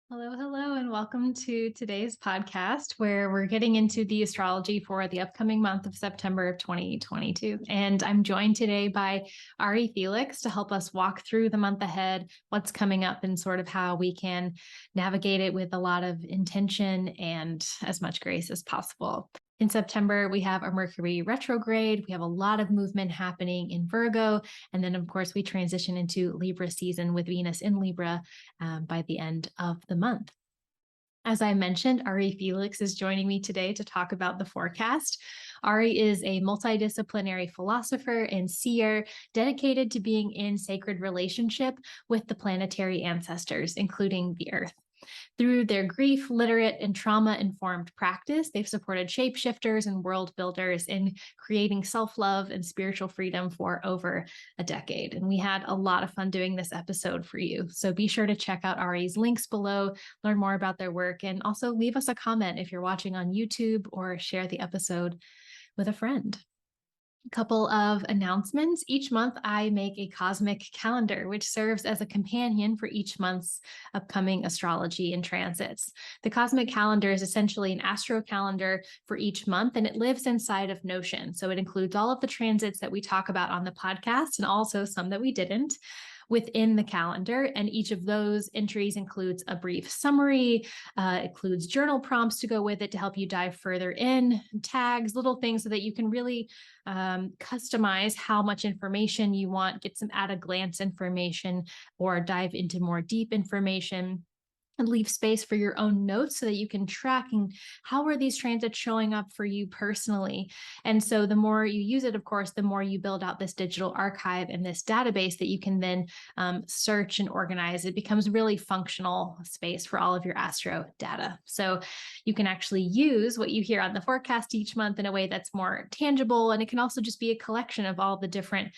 Hello, hello, and welcome to today's podcast where we're getting into the astrology for the upcoming month of September of 2022. And I'm joined today by Ari Felix to help us walk through the month ahead, what's coming up, and sort of how we can navigate it with a lot of intention and as much grace as possible. In September, we have a Mercury retrograde. We have a lot of movement happening in Virgo. And then, of course, we transition into Libra season with Venus in Libra by the end of the month. As I mentioned, Ari Felix is joining me today to talk about the forecast. Ari is a multidisciplinary philosopher and seer dedicated to being in sacred relationship with the planetary ancestors, including the Earth. Through their grief, literate, and trauma-informed practice, they've supported shapeshifters and world builders in creating self-love and spiritual freedom for over a decade. And we had a lot of fun doing this episode for you. So be sure to check out Ari's links below, learn more about their work, and also leave us a comment if you're watching on YouTube or share the episode with a friend. Couple of announcements. Each month, I make a cosmic calendar, which serves as a companion for each month's upcoming astrology and transits. The cosmic calendar is essentially an astro calendar for each month, and it lives inside of Notion. So it includes all of the transits that we talk about on the podcast and also some that we didn't within the calendar. And each of those entries includes a brief summary, includes journal prompts to go with it to help you dive further in, tags, little things so that you can really customize how much information you want, get some at a glance information, or dive into more deep information, and leave space for your own notes so that you can track and how are these transits showing up for you personally. And so the more you use it, of course, the more you build out this digital archive and this database that you can then search and organize. It becomes really functional space for all of your astro data. So you can actually use what you hear on the forecast each month in a way that's more tangible. And it can also just be a collection of all the different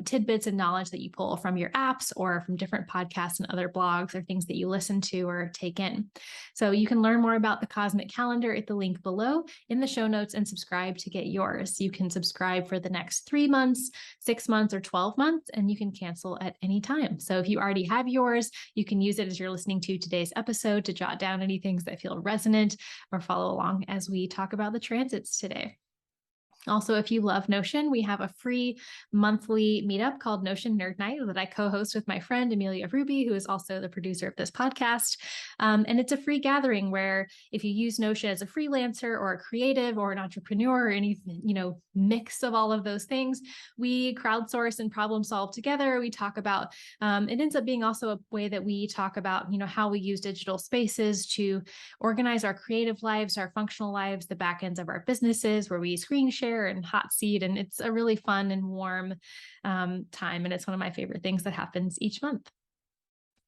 tidbits and knowledge that you pull from your apps or from different podcasts and other blogs or things that you listen to or take in. So you can learn more about the cosmic calendar at the link below in the show notes and subscribe to get yours. You can subscribe for the next 3 months, 6 months, or 12 months, and you can cancel at any time. So if you already have yours, you can use it as you're listening to today's episode to jot down any things that feel resonant or follow along as we talk about the transits today. Also, if you love Notion, we have a free monthly meetup called Notion Nerd Night that I co-host with my friend Amelia Ruby, who is also the producer of this podcast. And it's a free gathering where if you use Notion as a freelancer or a creative or an entrepreneur or any, mix of all of those things, we crowdsource and problem solve together. We talk about, it ends up being also a way that we talk about, how we use digital spaces to organize our creative lives, our functional lives, the back ends of our businesses where we screen share and hot seat. And it's a really fun and warm time. And it's one of my favorite things that happens each month.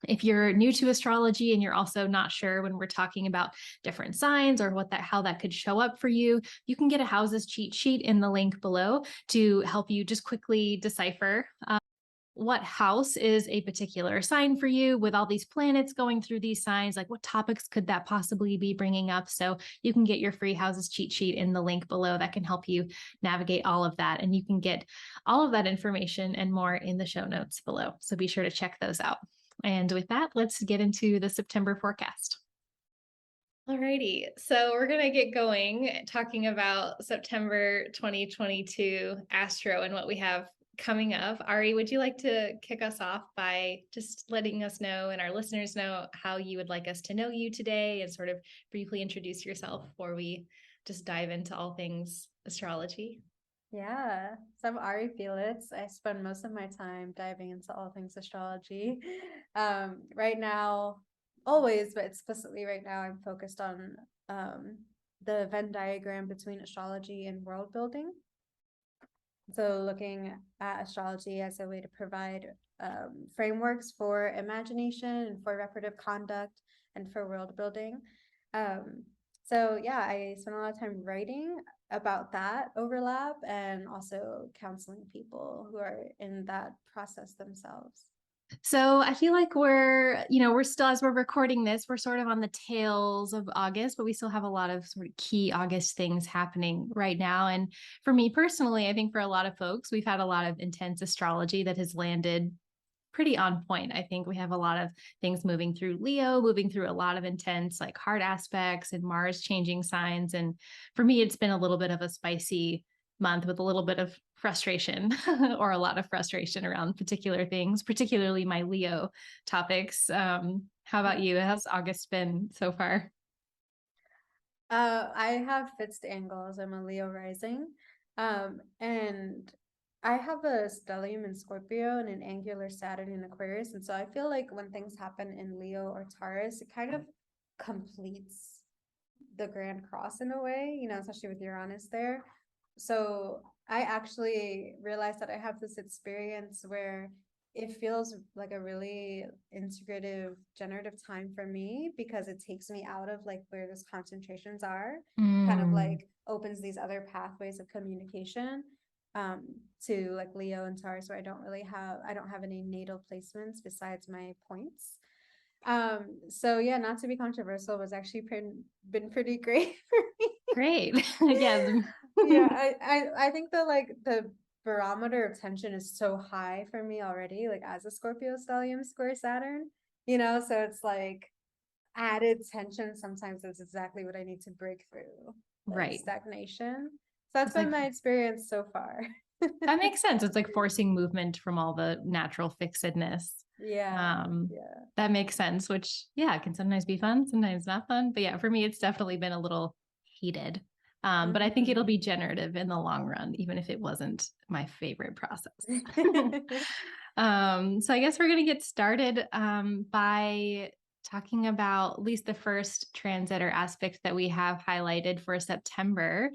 If you're new to astrology and you're also not sure when we're talking about different signs or how that could show up for you, you can get a houses cheat sheet in the link below to help you just quickly decipher what house is a particular sign for you with all these planets going through these signs, like what topics could that possibly be bringing up? So you can get your free houses cheat sheet in the link below that can help you navigate all of that. And you can get all of that information and more in the show notes below. So be sure to check those out. And with that, let's get into the September forecast. Alrighty, so we're going to get going talking about September 2022 astro and what we have coming up. Ari, would you like to kick us off by just letting us know and our listeners know how you would like us to know you today and sort of briefly introduce yourself before we just dive into all things astrology? Yeah, so I'm Ari Felix. I spend most of my time diving into all things astrology. Right now, always, but explicitly right now, I'm focused on the Venn diagram between astrology and world building. So looking at astrology as a way to provide frameworks for imagination and for reparative conduct and for world building. So yeah, I spend a lot of time writing about that overlap and also counseling people who are in that process themselves. So I feel like we're still, as we're recording this, we're sort of on the tails of August, but we still have a lot of sort of key August things happening right now. And for me personally, I think for a lot of folks, we've had a lot of intense astrology that has landed pretty on point. I think we have a lot of things moving through Leo, moving through a lot of intense, like hard aspects, and Mars changing signs. And for me, it's been a little bit of a spicy month with a little bit of frustration or a lot of frustration around particular things, particularly my Leo topics. How about you? How's August been so far? I have fixed angles. I'm a Leo rising. And I have a stellium in Scorpio and an angular Saturn in Aquarius. And so I feel like when things happen in Leo or Taurus, it kind of completes the Grand Cross in a way, especially with Uranus there. So I actually realized that I have this experience where it feels like a really integrative, generative time for me because it takes me out of like where those concentrations are, kind of Mm, like opens these other pathways of communication um to like Leo and Taurus where I don't have any natal placements besides my points. So yeah, not to be controversial, was actually been pretty great for me. great. Yeah. Yeah, I think that like the barometer of tension is so high for me already, like as a Scorpio stellium square Saturn, so it's like added tension sometimes is exactly what I need to break through, like Right. stagnation. So that's It's been like my experience so far. that makes sense. It's like forcing movement from all the natural fixedness. Yeah, Um, yeah. that makes sense, which yeah, can sometimes be fun, sometimes not fun. But yeah, for me, it's definitely been a little heated. But I think it'll Mm-hmm. be generative in the long run, even if it wasn't my favorite process. So I guess we're going to get started by talking about at least the first transit or aspect that we have highlighted for September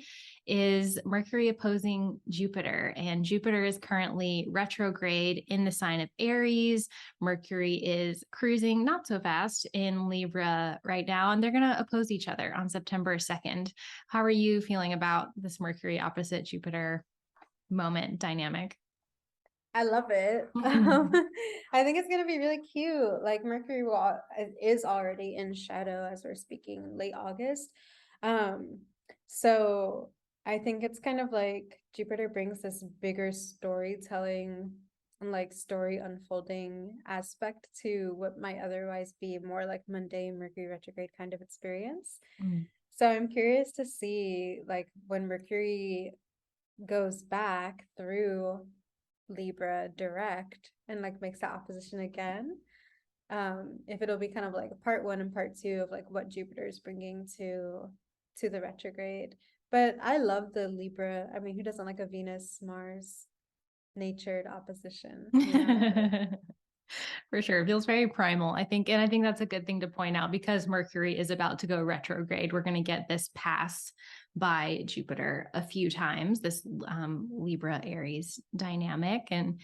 is Mercury opposing Jupiter. And Jupiter is currently retrograde in the sign of Aries. Mercury is cruising not so fast in Libra right now, and they're going to oppose each other on September 2nd. How are you feeling about this Mercury opposite Jupiter moment dynamic? I love it. I think it's gonna be really cute. Like Mercury is already in shadow as we're speaking late August. Um, so I think it's kind of like Jupiter brings this bigger storytelling and like story unfolding aspect to what might otherwise be more like mundane Mercury retrograde kind of experience. Mm. So I'm curious to see like when Mercury goes back through Libra direct and like makes that opposition again. If it'll be kind of like part one and part two of like what Jupiter is bringing to the retrograde. But I love the Libra. I mean, who doesn't like a Venus Mars natured opposition? For sure. It feels very primal, I think. And I think that's a good thing to point out because Mercury is about to go retrograde. We're going to get this pass by Jupiter a few times, this Libra Aries dynamic. And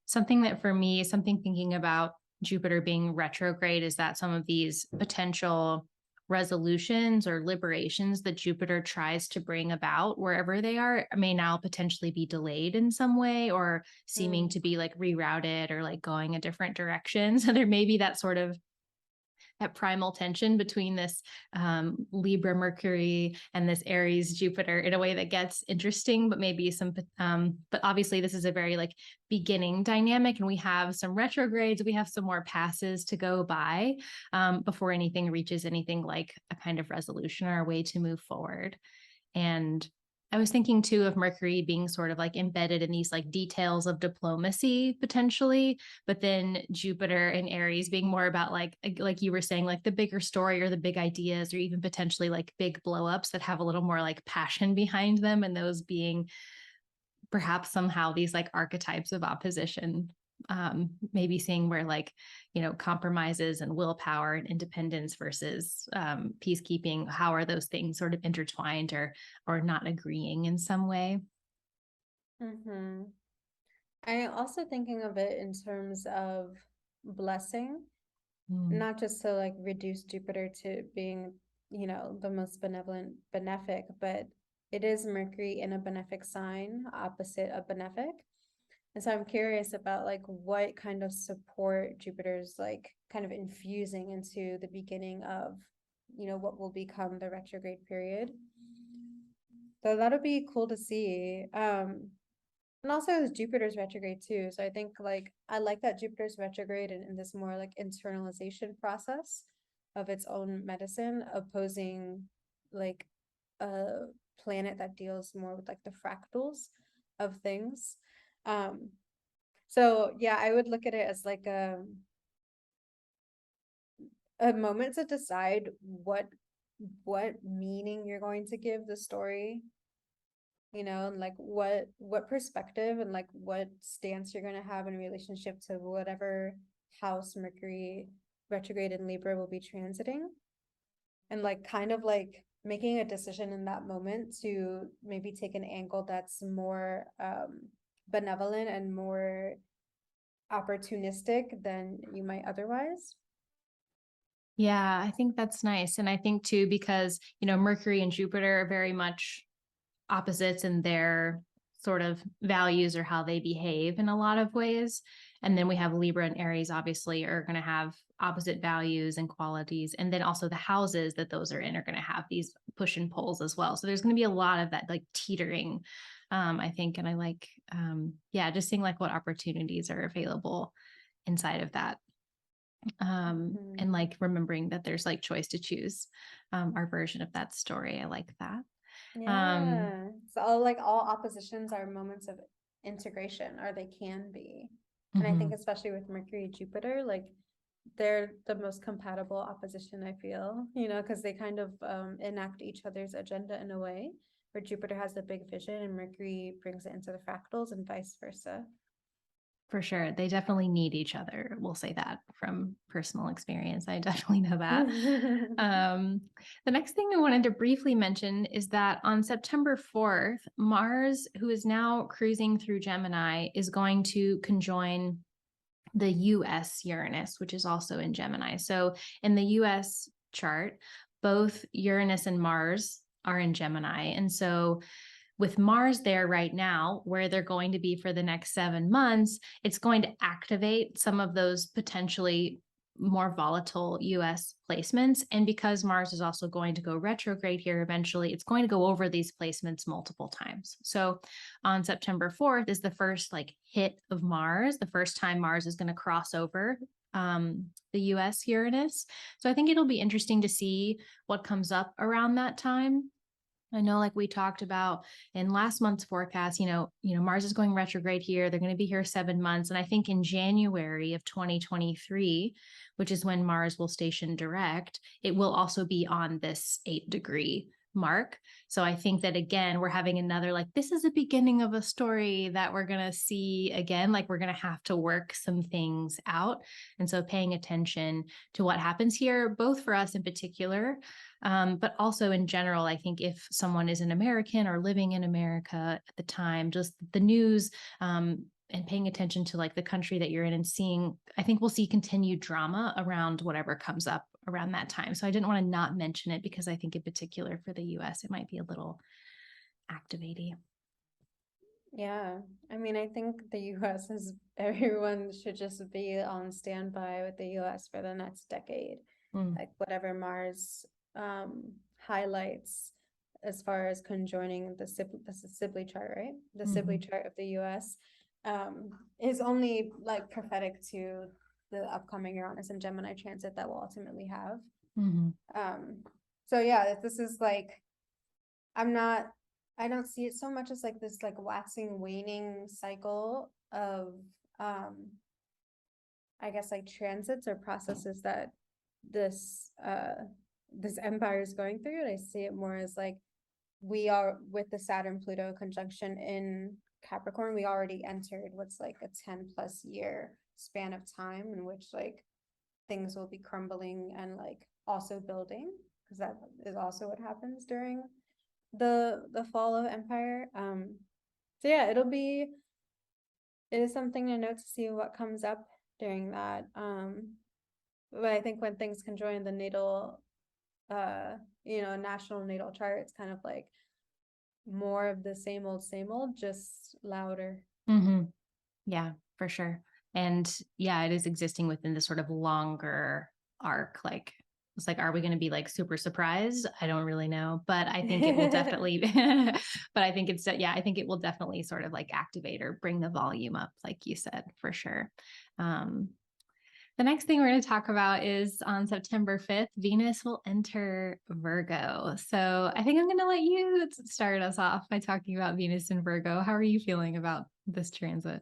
something that for me, something thinking about Jupiter being retrograde is that some of these potential resolutions or liberations that Jupiter tries to bring about wherever they are may now potentially be delayed in some way or seeming Mm. to be like rerouted or like going a different direction. So there may be that sort of that primal tension between this Libra Mercury and this Aries Jupiter in a way that gets interesting, but maybe some, but obviously this is a very like beginning dynamic and we have some retrogrades, we have some more passes to go by before anything reaches anything like a kind of resolution or a way to move forward. And I was thinking too of Mercury being sort of like embedded in these like details of diplomacy potentially, but then Jupiter and Aries being more about like you were saying, like the bigger story or the big ideas or even potentially like big blowups that have a little more like passion behind them, and those being perhaps somehow these like archetypes of opposition, maybe seeing where like compromises and willpower and independence versus peacekeeping, how are those things sort of intertwined or not agreeing in some way. Mm-hmm. I also thinking of it in terms of blessing, Mm. not just to like reduce Jupiter to being, the most benefic, but it is Mercury in a benefic sign, opposite of benefic. And so I'm curious about like what kind of support Jupiter's like kind of infusing into the beginning of, what will become the retrograde period. So that'll be cool to see. And also it was Jupiter's retrograde too. So I think like I like that Jupiter's retrograde in this more like internalization process of its own medicine, opposing like a planet that deals more with like the fractals of things. Um, so yeah, I would look at it as like a moment to decide what meaning you're going to give the story, and like what perspective and like what stance you're going to have in relationship to whatever house Mercury retrograde in Libra will be transiting, and like kind of like making a decision in that moment to maybe take an angle that's more benevolent and more opportunistic than you might otherwise. Yeah, I think that's nice. And I think too, because, Mercury and Jupiter are very much opposites in their sort of values or how they behave in a lot of ways. And then we have Libra and Aries, obviously, are going to have opposite values and qualities. And then also the houses that those are in are going to have these push and pulls as well. So there's going to be a lot of that like teetering, I think. And I like, just seeing like what opportunities are available inside of that. And like remembering that there's like choice to choose our version of that story. I like that. Yeah. So all oppositions are moments of integration, or they can be. And I think especially with Mercury Jupiter, like they're the most compatible opposition, I feel, because they kind of enact each other's agenda in a way where Jupiter has the big vision and Mercury brings it into the fractals and vice versa. For sure. They definitely need each other. We'll say that from personal experience. I definitely know that. The next thing I wanted to briefly mention is that on September 4th, Mars, who is now cruising through Gemini, is going to conjoin the US Uranus, which is also in Gemini. So in the US chart, both Uranus and Mars are in Gemini. And so with Mars there right now, where they're going to be for the next 7 months, it's going to activate some of those potentially more volatile US placements. And because Mars is also going to go retrograde here eventually, it's going to go over these placements multiple times. So on September 4th is the first like hit of Mars, the first time Mars is going to cross over the US Uranus. So I think it'll be interesting to see what comes up around that time. I know, like we talked about in last month's forecast, Mars is going retrograde here. They're going to be here 7 months. And I think in January of 2023, which is when Mars will station direct, it will also be on this 8-degree mark. So I think that, again, we're having another, like, this is a beginning of a story that we're going to see again, like we're going to have to work some things out. And so paying attention to what happens here, both for us in particular, but also in general, I think if someone is an American or living in America at the time, just the news and paying attention to like the country that you're in and seeing, I think we'll see continued drama around whatever comes up around that time. So I didn't want to not mention it because I think in particular for the US, it might be a little activating. Yeah, I mean, I think the US is, everyone should just be on standby with the US for the next decade. Like whatever Mars highlights as far as conjoining the Sibley chart, right? The Sibley chart of the US is only like prophetic to the upcoming Uranus and Gemini transit that we'll ultimately have. So yeah, this is like, I don't see it so much as like this like waxing waning cycle of I guess like transits or processes that this this empire is going through. And I see it more as like we are with the Saturn Pluto conjunction in Capricorn, we already entered what's like a 10+ year span of time in which like things will be crumbling and like also building, because that is also what happens during the fall of empire. So yeah, it is something to note to see what comes up during that. But I think when things can join the natal national natal chart, it's kind of like more of the same old, just louder. Yeah, for sure. And yeah, it is existing within this sort of longer arc, like It's like, are we going to be like super surprised? I don't really know, but I think it will definitely, but I think it's, yeah, I think it will definitely sort of like activate or bring the volume up, like you said, for sure. The next thing we're going to talk about is on September 5th, Venus will enter Virgo. So I think I'm going to let you start us off by talking about Venus and Virgo. How are you feeling about this transit?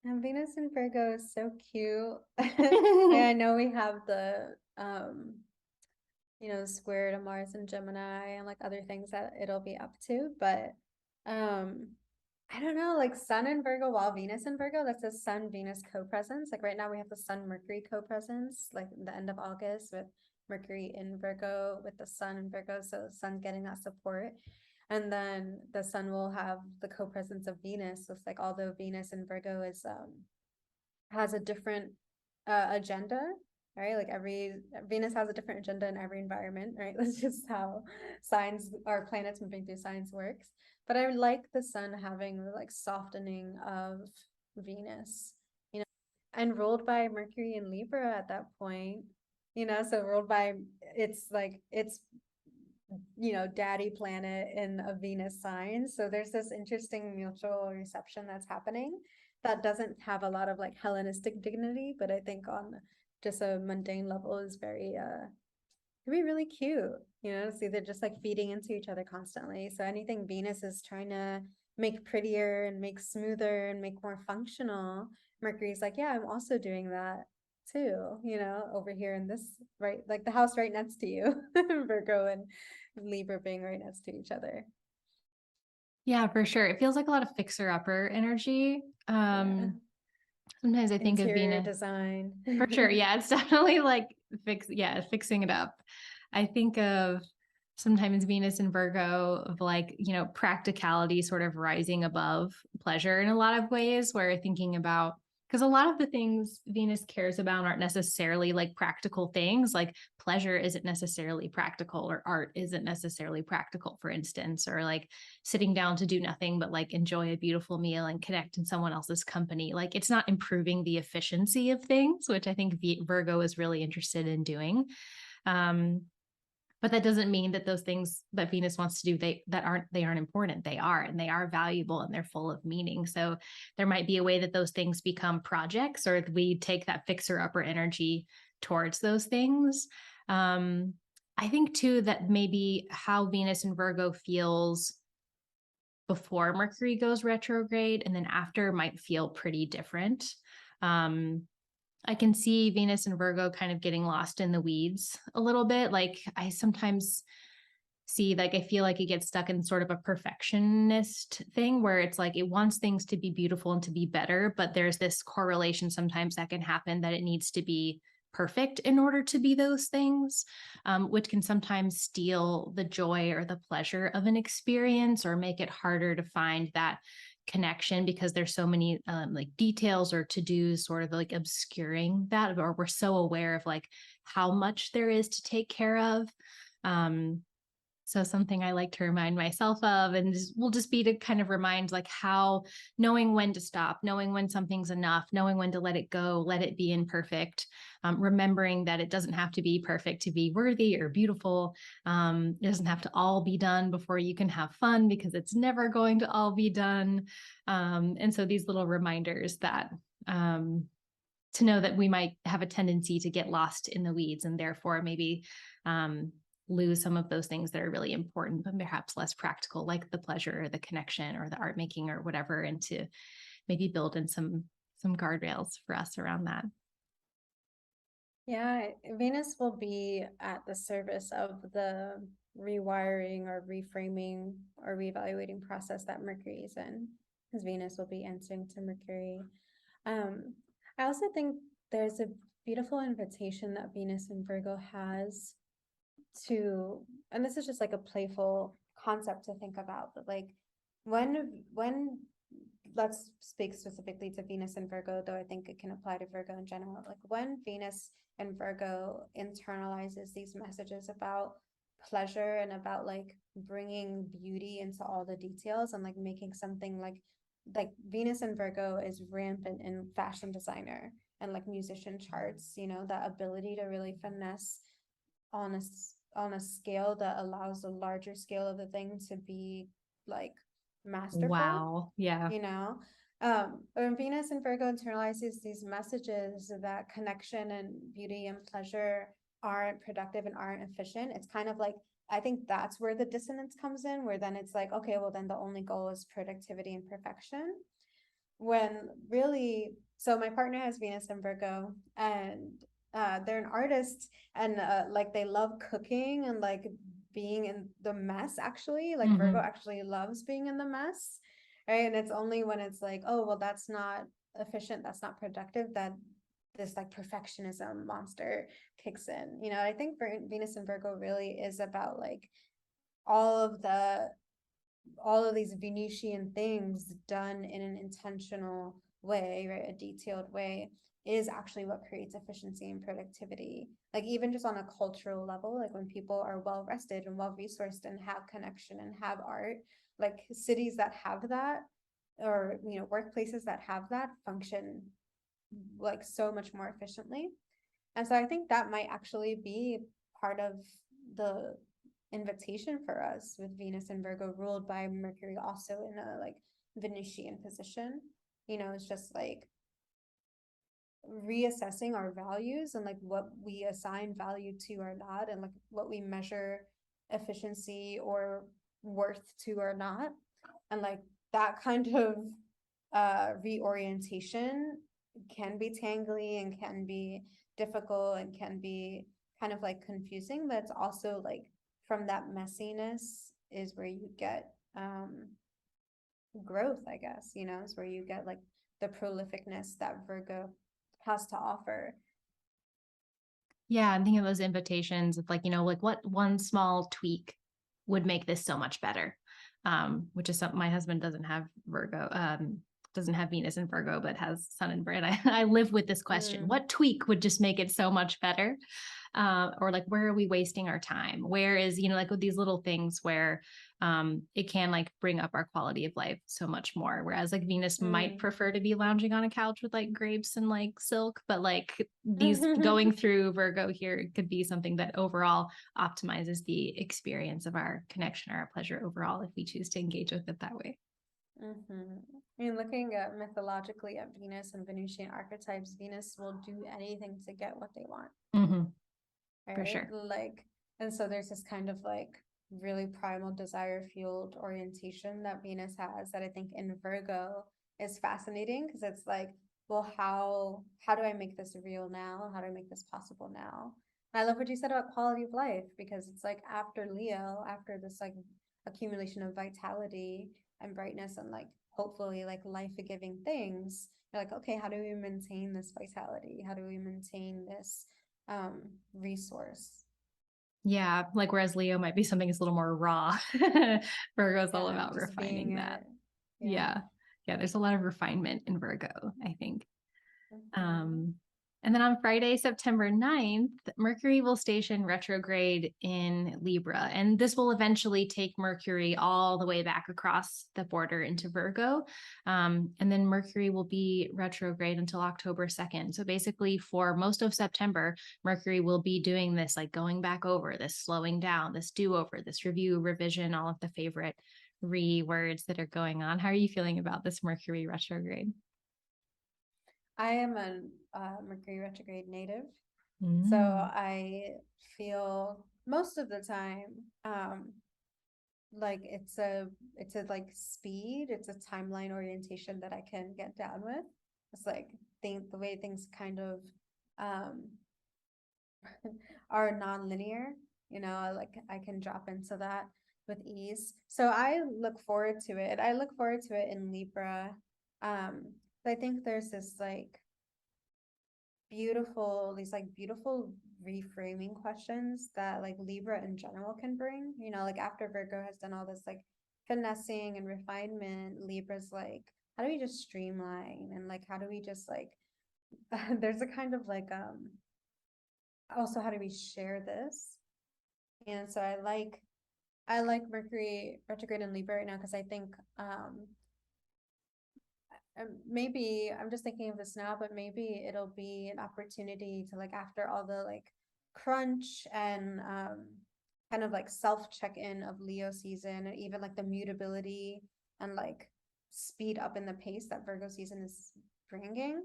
And Venus in Virgo is so cute. I know we have the square to Mars and Gemini and like other things that it'll be up to, but I don't know, like Sun in Virgo while Venus in Virgo, that's a Sun Venus co-presence. Like right now we have the Sun Mercury co-presence, like the end of August with Mercury in Virgo with the Sun in Virgo, so the Sun's getting that support. And then the Sun will have the co-presence of Venus. So it's like although Venus in Virgo is has a different agenda, right? Like every Venus has a different agenda in every environment, right? That's just how signs or planets moving through signs works. But I like the Sun having the like softening of Venus, and ruled by Mercury in Libra at that point, so ruled by it's daddy planet in a Venus sign. So there's this interesting mutual reception that's happening that doesn't have a lot of like Hellenistic dignity, but I think on just a mundane level is very can be really cute. See, they're just like feeding into each other constantly. So anything Venus is trying to make prettier and make smoother and make more functional, Mercury's like, yeah, I'm also doing that too, over here in this, right, like the house right next to you, Virgo and Libra being right next to each other. Yeah, for sure. It feels like a lot of fixer-upper energy. Sometimes I think of Interior Venus design. for sure. Yeah, it's definitely like fixing it up. I think of sometimes Venus and Virgo of like, practicality sort of rising above pleasure in a lot of ways, where thinking about, because a lot of the things Venus cares about aren't necessarily like practical things. Like pleasure isn't necessarily practical, or art isn't necessarily practical, for instance, or like sitting down to do nothing but like enjoy a beautiful meal and connect in someone else's company. Like it's not improving the efficiency of things, which I think Virgo is really interested in doing. But that doesn't mean that those things that Venus wants to do, they aren't important. They are, and they are valuable, and they're full of meaning. So there might be a way that those things become projects, or we take that fixer upper energy towards those things. I think too that maybe how Venus and Virgo feels before Mercury goes retrograde and then after might feel pretty different. I can see Venus and Virgo kind of getting lost in the weeds a little bit. Like I sometimes see, like, I feel like it gets stuck in sort of a perfectionist thing where it's like it wants things to be beautiful and to be better, but there's this correlation sometimes that can happen that it needs to be perfect in order to be those things, which can sometimes steal the joy or the pleasure of an experience or make it harder to find that connection because there's so many like details or to-dos sort of like obscuring that, or we're so aware of like how much there is to take care of. So something I like to remind myself of, and will just be to kind of remind like how knowing when to stop, knowing when something's enough, knowing when to let it go, let it be imperfect, remembering that it doesn't have to be perfect to be worthy or beautiful. It doesn't have to all be done before you can have fun because it's never going to all be done. And so these little reminders that to know that we might have a tendency to get lost in the weeds and therefore maybe lose some of those things that are really important, but perhaps less practical, like the pleasure or the connection or the art making or whatever, and to maybe build in some guardrails for us around that. Yeah, Venus will be at the service of the rewiring or reframing or reevaluating process that Mercury is in, because Venus will be answering to Mercury. I also think there's a beautiful invitation that Venus in Virgo has to, and this is just like a playful concept to think about, but like when let's speak specifically to Venus and Virgo, though I think it can apply to Virgo in general. Like when Venus and Virgo internalizes these messages about pleasure and about like bringing beauty into all the details and like making something like Venus and Virgo is rampant in fashion designer and like musician charts, that ability to really finesse on a scale that allows the larger scale of the thing to be like masterful, Wow. Yeah. you know. When Venus and Virgo internalizes these messages that connection and beauty and pleasure aren't productive and aren't efficient, it's kind of like, I think that's where the dissonance comes in, where then it's like, okay, well then the only goal is productivity and perfection, when really, so my partner has Venus and Virgo, and they're an artist, and like they love cooking and like being in the mess, actually. Like Virgo actually loves being in the mess, right? And it's only when it's like, oh, well, that's not efficient, that's not productive, that this like perfectionism monster kicks in. You know, I think Venus and Virgo really is about like all of the all of these Venusian things done in an intentional way, right? A detailed way is actually what creates efficiency and productivity. Like even just on a cultural level, like when people are well rested and well resourced and have connection and have art, like cities that have that, or you know, workplaces that have that function like so much more efficiently. And so I think that might actually be part of the invitation for us with Venus and Virgo ruled by Mercury also in a like Venusian position. You know, it's just like reassessing our values and like what we assign value to or not, and like what we measure efficiency or worth to or not. And like that kind of reorientation can be tangly and can be difficult and can be kind of like confusing, but it's also like from that messiness is where you get growth, I guess, you know, is where you get like the prolificness that Virgo has to offer. Yeah, I'm thinking of those invitations of like, like what one small tweak would make this so much better. Which is something my husband doesn't have Virgo, doesn't have Venus in Virgo, but has Sun in Virgo. I live with this question. What tweak would just make it so much better? Or like, where are we wasting our time? Where is, like with these little things where it can like bring up our quality of life so much more. Whereas like Venus might prefer to be lounging on a couch with like grapes and like silk, but like these going through Virgo here could be something that overall optimizes the experience of our connection or our pleasure overall if we choose to engage with it that way. I mean, looking at mythologically at Venus and Venusian archetypes, Venus will do anything to get what they want. Right? For sure. Like, and so there's this kind of like really primal desire fueled orientation that Venus has that I think in Virgo is fascinating, because it's like, well, how do I make this real now? How do I make this possible now? And I love what you said about quality of life, because it's like after Leo, after this like accumulation of vitality and brightness and like hopefully like life-giving things, you're like, okay, how do we maintain this vitality? How do we maintain this resource? Yeah, like whereas Leo might be something that's a little more raw. Virgo's all about refining that. Yeah. There's a lot of refinement in Virgo, I think. And then on Friday, September 9th, Mercury will station retrograde in Libra. And this will eventually take Mercury all the way back across the border into Virgo. And then Mercury will be retrograde until October 2nd. So basically for most of September, Mercury will be doing this, like going back over this, slowing down, this do-over, this review, revision, all of the favorite words that are going on. How are you feeling about this Mercury retrograde? I am a Mercury retrograde native, so I feel most of the time like it's a like speed, it's a timeline orientation that I can get down with. It's like the way things kind of are non-linear, you know, like I can drop into that with ease. So I look forward to it. I look forward to it in Libra. I think there's this like beautiful reframing questions that like Libra in general can bring. You know, like after Virgo has done all this like finessing and refinement, Libra's like, how do we just streamline, and like how do we just like there's a kind of like also how do we share this? And so I like Mercury retrograde in Libra right now, because I think maybe I'm just thinking of this now, but maybe it'll be an opportunity to like, after all the like crunch and kind of like self check-in of Leo season, and even like the mutability and like speed up in the pace that Virgo season is bringing,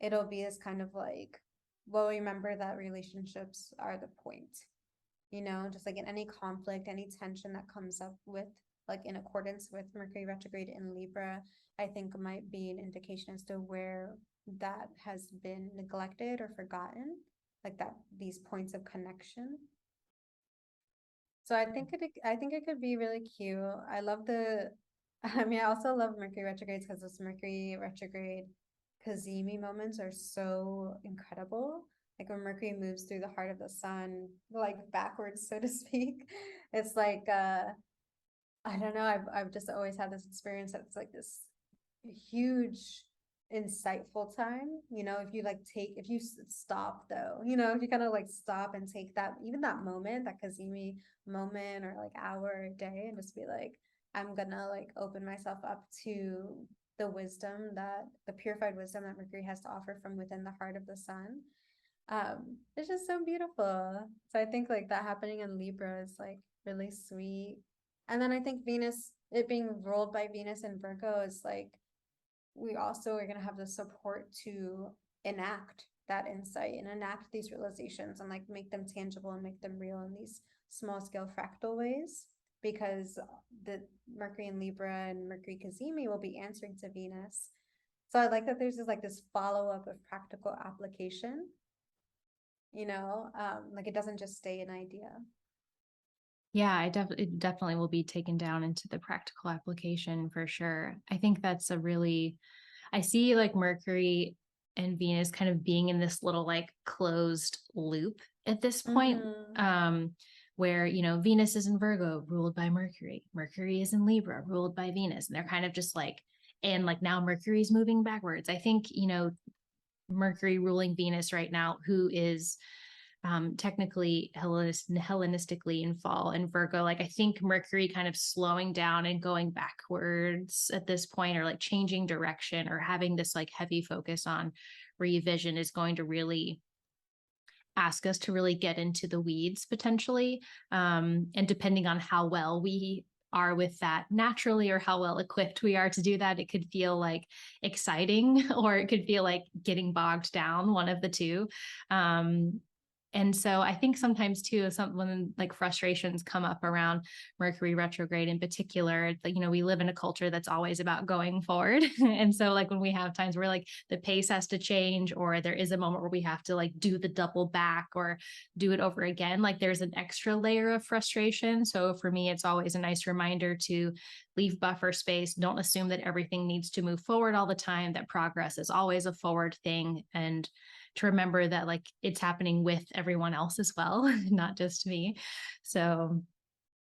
it'll be this kind of like, well, remember that relationships are the point, just like in any conflict, any tension that comes up with, like in accordance with Mercury retrograde in Libra, I think might be an indication as to where that has been neglected or forgotten, like that, these points of connection. So I think it could be really cute. I love I also love Mercury retrogrades because this Mercury retrograde Kazemi moments are so incredible. Like when Mercury moves through the heart of the sun, like backwards, so to speak. It's like I don't know, I've just always had this experience that it's like this huge insightful time, if you stop though, if you kind of like stop and take that, even that moment, that Kazemi moment or like hour or day, and just be like, I'm gonna like open myself up to the purified wisdom that Mercury has to offer from within the heart of the sun. It's just so beautiful. So I think like that happening in Libra is like really sweet. And then I think Venus, it being ruled by Venus in Virgo, is like we also are going to have the support to enact that insight and enact these realizations and like make them tangible and make them real in these small scale fractal ways, because the Mercury in Libra and Mercury Kazemi will be answering to Venus. So I like that there's this follow-up of practical application, like it doesn't just stay an idea. Yeah, it definitely will be taken down into the practical application for sure. I think that's I see like Mercury and Venus kind of being in this little like closed loop at this point. Where, Venus is in Virgo, ruled by Mercury. Mercury is in Libra, ruled by Venus. And they're kind of just like, and like now Mercury's moving backwards. I think, Mercury ruling Venus right now, who is technically Hellenistically in fall, and Virgo, like I think Mercury kind of slowing down and going backwards at this point, or like changing direction, or having this like heavy focus on revision, is going to really ask us to really get into the weeds potentially. And depending on how well we are with that naturally, or how well equipped we are to do that, it could feel like exciting or it could feel like getting bogged down, one of the two. And so I think sometimes too, when like frustrations come up around Mercury retrograde in particular, like, we live in a culture that's always about going forward. And so like when we have times where like the pace has to change, or there is a moment where we have to like do the double back or do it over again, like there's an extra layer of frustration. So for me, it's always a nice reminder to leave buffer space. Don't assume that everything needs to move forward all the time, that progress is always a forward thing. And to remember that like it's happening with everyone else as well, not just me. So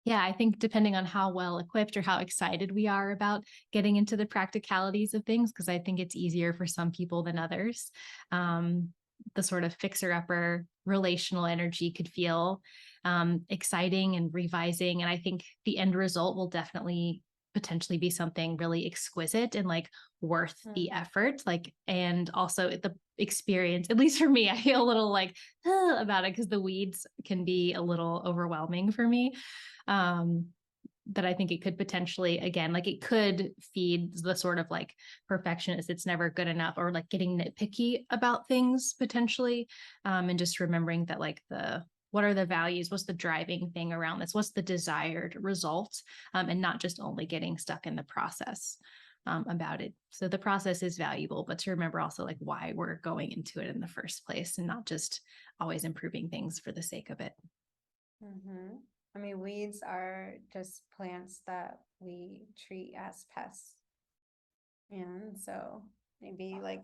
yeah, I think depending on how well equipped or how excited we are about getting into the practicalities of things, because I think it's easier for some people than others. The sort of fixer-upper relational energy could feel exciting and revising. And I think the end result will definitely potentially be something really exquisite and like worth the effort. Like, and also the experience, at least for me, I feel a little like about it, because the weeds can be a little overwhelming for me. That I think it could potentially, again, like it could feed the sort of like perfectionist, it's never good enough, or like getting nitpicky about things potentially. And just remembering that like what are the values? What's the driving thing around this? What's the desired result? And not just only getting stuck in the process about it. So the process is valuable, but to remember also like why we're going into it in the first place, and not just always improving things for the sake of it. I mean, weeds are just plants that we treat as pests. And so maybe like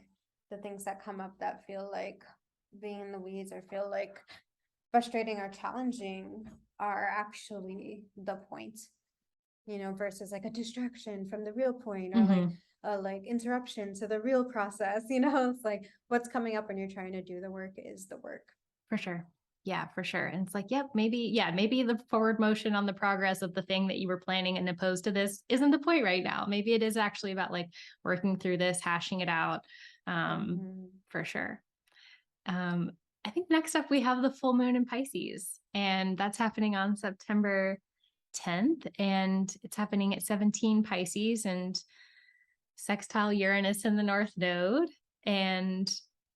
the things that come up that feel like being in the weeds or feel like frustrating or challenging are actually the point, versus like a distraction from the real point, or like interruption to the real process. It's like what's coming up when you're trying to do the work is the work. For sure. Yeah, for sure. And it's like, yep, maybe the forward motion on the progress of the thing that you were planning and opposed to this isn't the point right now. Maybe it is actually about like working through this, hashing it out. For sure. I think next up we have the full moon in Pisces, and that's happening on September 10th, and it's happening at 17 Pisces and sextile Uranus in the North Node. And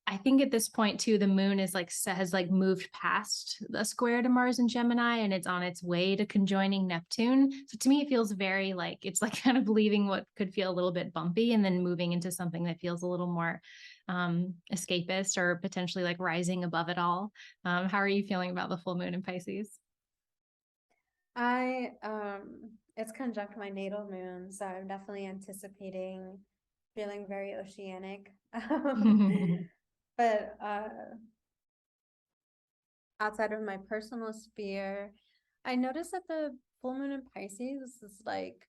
I think at this point too, the moon is like has like moved past the square to Mars and Gemini, and it's on its way to conjoining Neptune. So to me, it feels very like it's like kind of leaving what could feel a little bit bumpy and then moving into something that feels a little more escapist or potentially like rising above it all. How are you feeling about the full moon in Pisces? I it's conjunct my natal moon, so I'm definitely anticipating feeling very oceanic. But outside of my personal sphere, I noticed that the full moon in Pisces is like,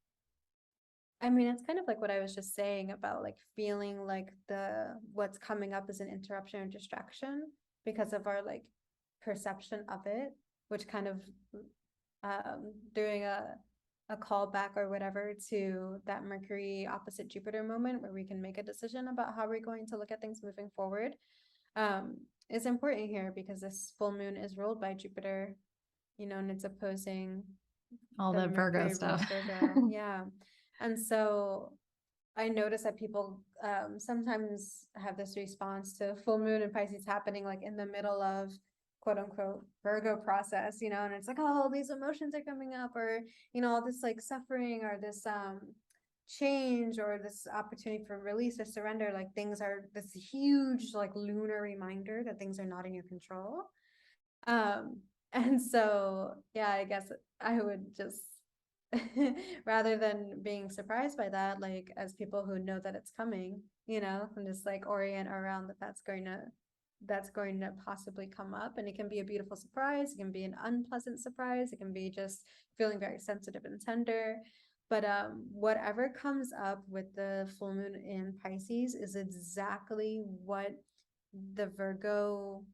I mean, it's kind of like what I was just saying about like feeling like the what's coming up is an interruption or distraction because of our like perception of it, which kind of doing a callback or whatever to that Mercury opposite Jupiter moment where we can make a decision about how we're going to look at things moving forward. Is important here because this full moon is ruled by Jupiter, and it's opposing All the the Virgo Mercury ruled stuff. Virgo. Yeah. And so I notice that people sometimes have this response to full moon and Pisces happening like in the middle of quote unquote Virgo process, and it's like, oh, these emotions are coming up, or, all this like suffering or this change or this opportunity for release or surrender, like things are this huge like lunar reminder that things are not in your control. And so, yeah, I guess I would just rather than being surprised by that, like as people who know that it's coming, and just like orient around that's going to possibly come up. And it can be a beautiful surprise, it can be an unpleasant surprise, it can be just feeling very sensitive and tender. But whatever comes up with the full moon in Pisces is exactly what the Virgo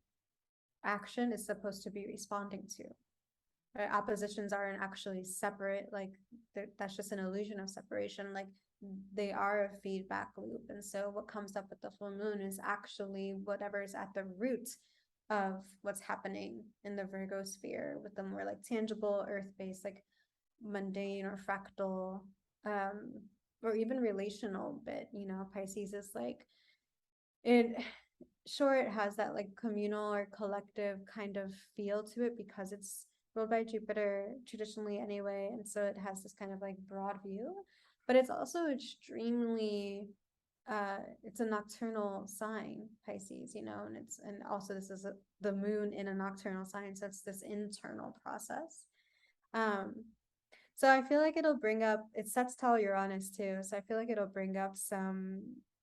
action is supposed to be responding to. Right? Oppositions aren't actually separate, like that's just an illusion of separation. Like they are a feedback loop. And so what comes up with the full moon is actually whatever is at the root of what's happening in the Virgo sphere with the more like tangible earth-based, like mundane or fractal, or even relational bit. Pisces is like it sure, it has that like communal or collective kind of feel to it because it's ruled by Jupiter traditionally anyway, and so it has this kind of like broad view, but it's also extremely it's a nocturnal sign, Pisces, and also this is the moon in a nocturnal sign, so it's this internal process. um so I feel like it'll bring up, it sets tall Uranus too, so I feel like it'll bring up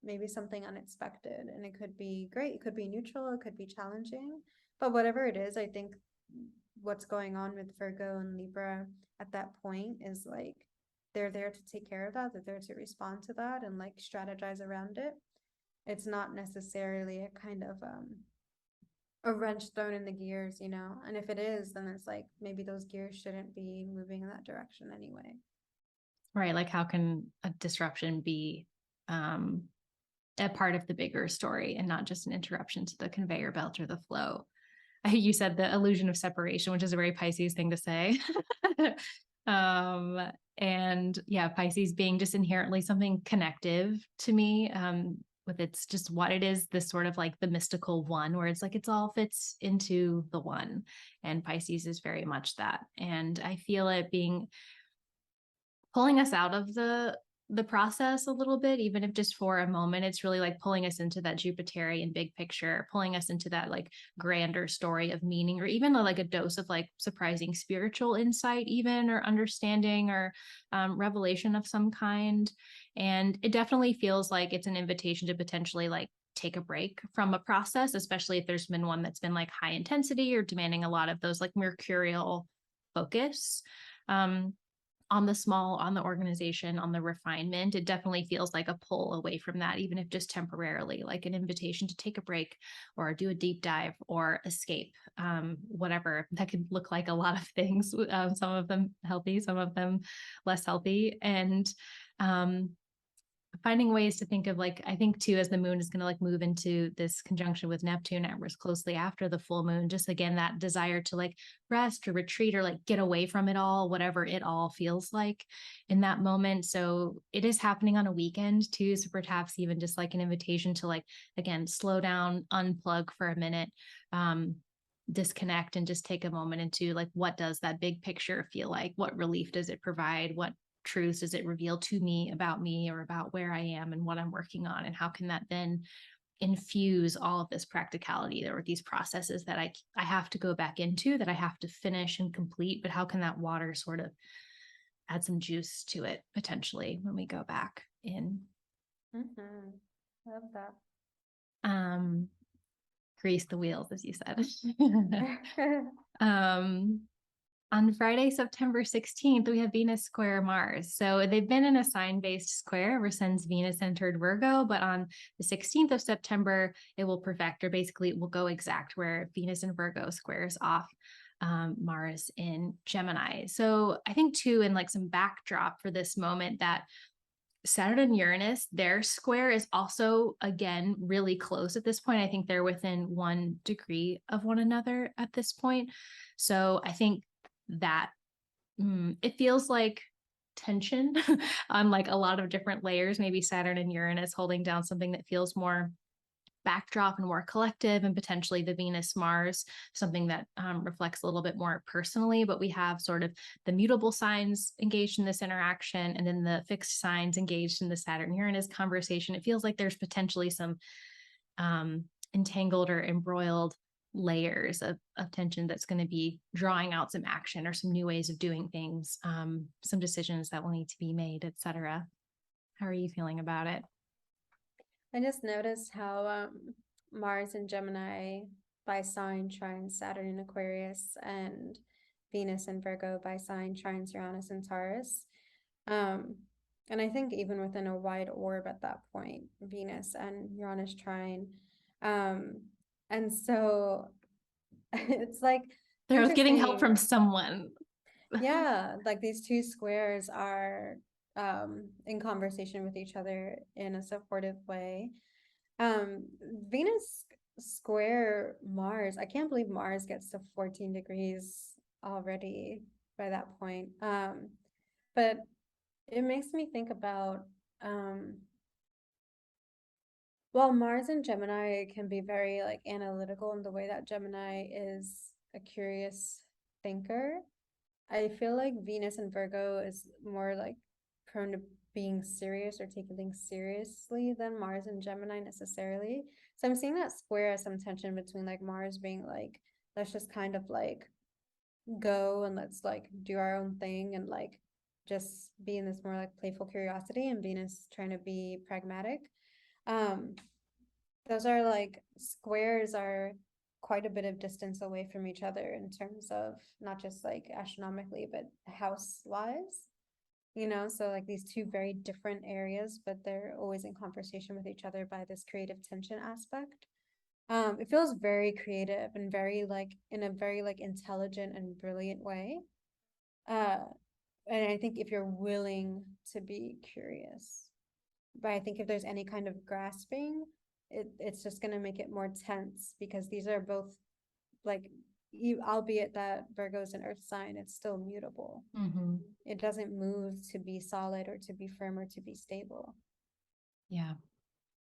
maybe something unexpected, and it could be great, it could be neutral, it could be challenging, but whatever it is, I think what's going on with Virgo and Libra at that point is like they're there to take care of that, they're there to respond to that and like strategize around it. It's not necessarily a kind of a wrench thrown in the gears, and if it is, then it's like maybe those gears shouldn't be moving in that direction anyway. Right. Like how can a disruption be a part of the bigger story and not just an interruption to the conveyor belt or the flow? You said the illusion of separation, which is a very Pisces thing to say. And yeah, Pisces being just inherently something connective to me, with it's just what it is, this sort of like the mystical one, where it's like it's all fits into the one. And Pisces is very much that. And I feel it being pulling us out of the process a little bit, even if just for a moment. It's really like pulling us into that Jupiterian big picture, pulling us into that like grander story of meaning, or even like a dose of like surprising spiritual insight, even, or understanding, or revelation of some kind. And it definitely feels like it's an invitation to potentially like take a break from a process, especially if there's been one that's been like high intensity or demanding a lot of those like mercurial focus. On the small, on the organization, on the refinement, it definitely feels like a pull away from that, even if just temporarily, like an invitation to take a break or do a deep dive or escape, whatever. That could look like a lot of things, some of them healthy, some of them less healthy. And finding ways to think of like, I think too, as the moon is going to like move into this conjunction with Neptune closely after the full moon, just again, that desire to like rest or retreat or like get away from it all, whatever it all feels like in that moment. So it is happening on a weekend too. So perhaps even just like an invitation to like, again, slow down, unplug for a minute, disconnect and just take a moment into like, what does that big picture feel like? What relief does it provide? What truths does it reveal to me or about where I am and what I'm working on? And how can that then infuse all of this practicality or these processes that I have to go back into, that I have to finish and complete, but how can that water sort of add some juice to it potentially when we go back in? Love that. Grease the wheels, as you said. On Friday, September 16th, we have Venus square Mars. So they've been in a sign-based square ever since Venus entered Virgo, but on the 16th of September, it will perfect, or basically it will go exact where Venus in Virgo squares off Mars in Gemini. So I think too, in like some backdrop for this moment, that Saturn and Uranus, their square is also, again, really close at this point. I think they're within 1 degree of one another at this point. So I think that it feels like tension on like a lot of different layers, maybe Saturn and Uranus holding down something that feels more backdrop and more collective, and potentially the Venus Mars, something that reflects a little bit more personally. But we have sort of the mutable signs engaged in this interaction, and then the fixed signs engaged in the Saturn Uranus conversation. It feels like there's potentially some entangled or embroiled layers of tension that's going to be drawing out some action or some new ways of doing things, some decisions that will need to be made, etc. How are you feeling about it? I just noticed how Mars in Gemini by sign trines Saturn in Aquarius, and Venus in Virgo by sign trines Uranus in Taurus. And I think even within a wide orb at that point, Venus and Uranus trine. And so it's like They're getting help from interesting. someone. Yeah, like these two squares are in conversation with each other in a supportive way. Venus square Mars, I can't believe Mars gets to 14 degrees already by that point. But it makes me think about well, Mars and Gemini can be very like analytical in the way that Gemini is a curious thinker. I feel like Venus and Virgo is more like prone to being serious or taking things seriously than Mars and Gemini necessarily. So I'm seeing that square as some tension between like Mars being like, let's just kind of like go and let's like do our own thing and like just be in this more like playful curiosity, and Venus trying to be pragmatic. Those are like squares are quite a bit of distance away from each other in terms of not just like astronomically, but house wise, so like these two very different areas, but they're always in conversation with each other by this creative tension aspect. It feels very creative and very like in a very like intelligent and brilliant way. Uh, and I think if you're willing to be curious, but I think if there's any kind of grasping, it's just going to make it more tense, because these are both like, albeit that Virgo's an earth sign, it's still mutable. Mm-hmm. It doesn't move to be solid or to be firm or to be stable. Yeah.